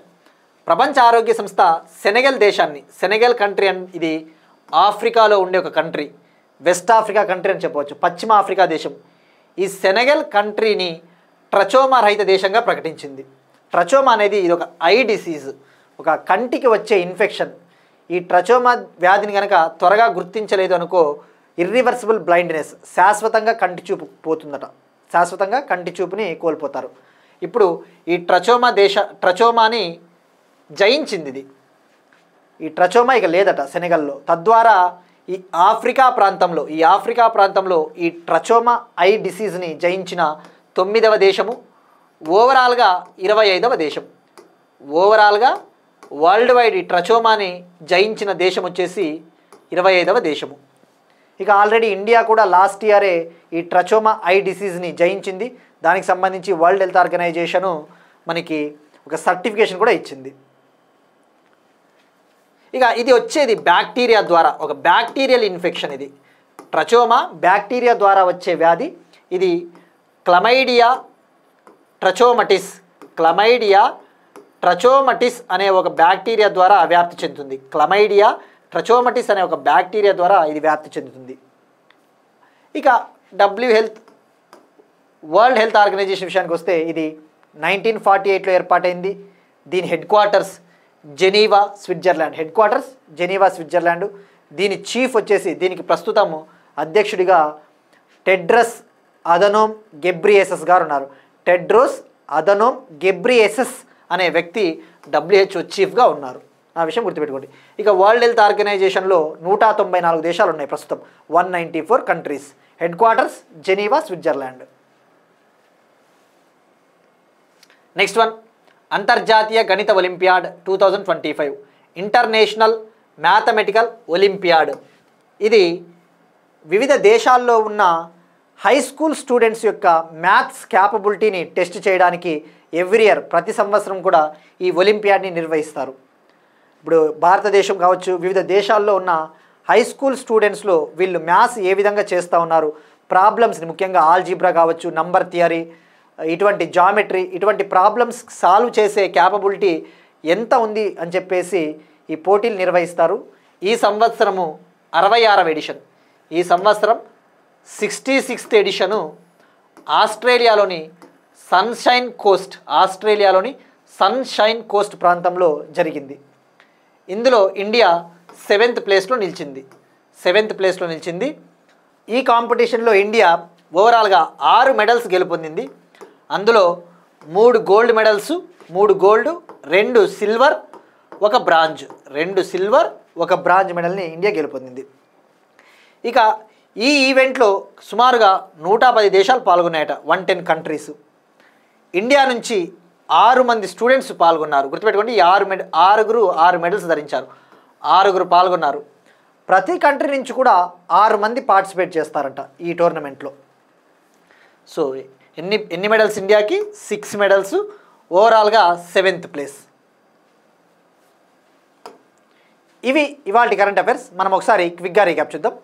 ప్రపంచ ఆరోగ్య సంస్థ సెనెగల్ దేశాన్ని, సెనెగల్ కంట్రీ అని, ఇది ఆఫ్రికాలో ఉండే ఒక కంట్రీ, వెస్ట్ ఆఫ్రికా కంట్రీ అని చెప్పవచ్చు, పశ్చిమ ఆఫ్రికా దేశం. ఈ సెనెగల్ కంట్రీని ట్రచోమా రహిత దేశంగా ప్రకటించింది. ట్రచోమా అనేది ఇది ఒక ఐ డిసీజ్, ఒక కంటికి వచ్చే ఇన్ఫెక్షన్. ఈ ట్రచోమా వ్యాధిని కనుక త్వరగా గుర్తించలేదు అనుకో, ఇర్రివర్సిబుల్ బ్లైండ్నెస్, శాశ్వతంగా కంటి చూపు పోతుందట, శాశ్వతంగా కంటి చూపుని కోల్పోతారు. ఇప్పుడు ఈ ట్రచోమాని జయించింది ఇది. ఈ ట్రచోమా ఇక లేదట సెనెగల్లో. తద్వారా ఈ ఆఫ్రికా ప్రాంతంలో ఈ ట్రచోమా ఐ డిసీజ్ని జయించిన 9వ దేశము, ఓవరాల్గా 25వ దేశం. ఓవరాల్గా వరల్డ్ వైడ్ ఈ ట్రచోమాని జయించిన దేశం వచ్చేసి 25వ దేశము. ఇక ఆల్రెడీ ఇండియా కూడా లాస్ట్ ఇయరే ఈ ట్రచోమా ఐ డిసీజ్ని జయించింది. దానికి సంబంధించి వరల్డ్ హెల్త్ ఆర్గనైజేషను మనకి ఒక సర్టిఫికేషన్ కూడా ఇచ్చింది. ఇక ఇది వచ్చేది బ్యాక్టీరియా ద్వారా, ఒక బ్యాక్టీరియల్ ఇన్ఫెక్షన్. ఇది ట్రచోమా బ్యాక్టీరియా ద్వారా వచ్చే వ్యాధి. ఇది క్లమైడియా ట్రచోమటిస్ అనే ఒక బ్యాక్టీరియా ద్వారా వ్యాప్తి చెందుతుంది. క్లమైడియా ట్రచోమటిస్ అనే ఒక బ్యాక్టీరియా ద్వారా ఇది వ్యాప్తి చెందుతుంది. ఇక వరల్డ్ హెల్త్ ఆర్గనైజేషన్ విషయానికి వస్తే ఇది 1948లో ఏర్పాటైంది. దీని హెడ్ క్వార్టర్స్ జెనీవా, స్విట్జర్లాండ్. దీని చీఫ్ వచ్చేసి, దీనికి ప్రస్తుతం అధ్యక్షుడిగా టెడ్రస్ అదనోమ్ గెబ్రియేసస్ గారు ఉన్నారు. టెడ్రోస్ అదనోమ్ గెబ్రియేసస్ అనే వ్యక్తి WHO చీఫ్గా ఉన్నారు. ఆ విషయం గుర్తుపెట్టుకోండి. ఇక వరల్డ్ హెల్త్ ఆర్గనైజేషన్లో 194 దేశాలు ఉన్నాయి ప్రస్తుతం, 194 countries. Head quarters Geneva, Switzerland. Next one, అంతర్జాతీయ గణిత ఒలింపియాడ్ 2025, ఇంటర్నేషనల్ మ్యాథమెటికల్ ఒలింపియాడ్. ఇది వివిధ దేశాల్లో ఉన్న హై స్కూల్ స్టూడెంట్స్ యొక్క మ్యాథ్స్ క్యాపబిలిటీని టెస్ట్ చేయడానికి ఎవ్రీ ఇయర్, ప్రతి సంవత్సరం కూడా ఈ ఒలింపియాడ్ని నిర్వహిస్తారు. ఇప్పుడు భారతదేశం కావచ్చు, వివిధ దేశాల్లో ఉన్న హై స్కూల్ స్టూడెంట్స్లో వీళ్ళు మ్యాథ్స్ ఏ విధంగా చేస్తూ ఉన్నారు, ప్రాబ్లమ్స్ని, ముఖ్యంగా ఆల్జీబ్రా కావచ్చు, నంబర్ థియరీ, ఇటువంటి జామెట్రీ, ఇటువంటి ప్రాబ్లమ్స్ సాల్వ్ చేసే క్యాపబిలిటీ ఎంత ఉంది అని చెప్పేసి ఈ పోటీలు నిర్వహిస్తారు. ఈ సంవత్సరము 66వ ఎడిషన్. ఈ సంవత్సరం 66th ఎడిషను ఆస్ట్రేలియాలోని సన్షైన్ కోస్ట్ ప్రాంతంలో జరిగింది. ఇందులో ఇండియా 7th ప్లేస్లో నిలిచింది. ఈ కాంపిటీషన్లో ఇండియా ఓవరాల్గా 6 మెడల్స్ గెలుపొందింది. అందులో 3 gold medals, 3 gold, 2 silver, 1 bronze, 2 silver 1 bronze మెడల్ని ఇండియా గెలుపొందింది. ఇక ఈ ఈవెంట్లో సుమారుగా 110 దేశాలు పాల్గొన్నాయట, 110 కంట్రీస్. ఇండియా నుంచి 6 మంది స్టూడెంట్స్ పాల్గొన్నారు. గుర్తుపెట్టుకోండి, 6 మెడల్స్ ధరించారు, 6 పాల్గొన్నారు. ప్రతి కంట్రీ నుంచి కూడా 6 మంది పార్టిసిపేట్ చేస్తారంట ఈ టోర్నమెంట్లో. సో ఎన్ని మెడల్స్ ఇండియాకి? 6 మెడల్స్, ఓవరాల్గా 7th ప్లేస్. ఇవి ఇవాల్టి కరెంట్ అఫైర్స్. మనం ఒకసారి క్విక్గా రీక్యాప్ చూద్దాం.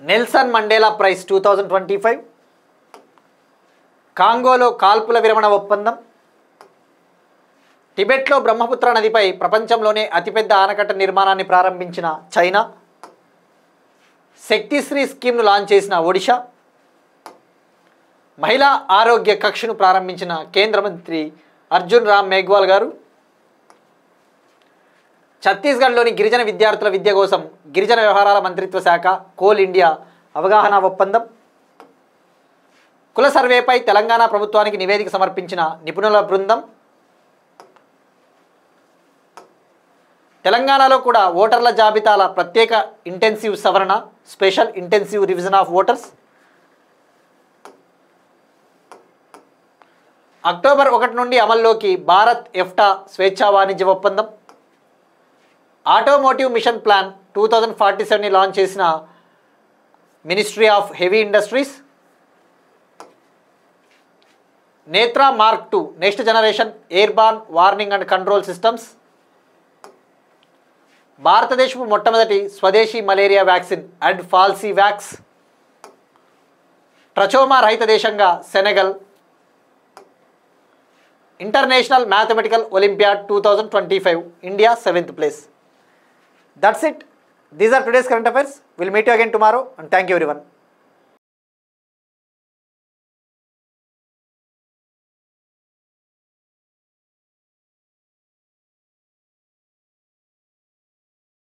నెల్సన్ మండేలా ప్రైజ్ 2025, కాంగోలో కాల్పుల విరమణ ఒప్పందం, టిబెట్లో బ్రహ్మపుత్ర నదిపై ప్రపంచంలోనే అతిపెద్ద ఆనకట్ట నిర్మాణాన్ని ప్రారంభించిన చైనా, శక్తిశ్రీ స్కీమ్ను లాంచ్ చేసిన ఒడిషా, మహిళా ఆరోగ్య కక్షను ప్రారంభించిన కేంద్ర మంత్రి అర్జున్ రామ్ మేఘ్వాల్ గారు, ఛత్తీస్గఢ్లోని గిరిజన విద్యార్థుల విద్య కోసం గిరిజన వ్యవహారాల మంత్రిత్వ శాఖ కోల్ ఇండియా అవగాహన ఒప్పందం, కుల సర్వేపై తెలంగాణ ప్రభుత్వానికి నివేదిక సమర్పించిన నిపుణుల బృందం. తెలంగాణలో కూడా ఓటర్ల జాబితాల ప్రత్యేక ఇంటెన్సివ్ సవరణ, Special Intensive Revision of voters. October 1 నుండి అమల్లోకి భారత్ ఎఫ్టా స్వేచ్ఛా వాణిజ్య ఒప్పందం. ఆటోమోటివ్ మిషన్ ప్లాన్ 2047ని లాంచ్ చేసిన Ministry of Heavy Industries. Netra Mark 2 next generation airborne warning and control systems. భారతదేశపు మొట్టమొదటి స్వదేశీ malaria vaccine AdFalciVax. Trachoma రహిత దేశంగా Senegal. International Mathematical Olympiad 2025 India 7th place. That's it. These are today's current affairs. We'll meet you again tomorrow and thank you everyone.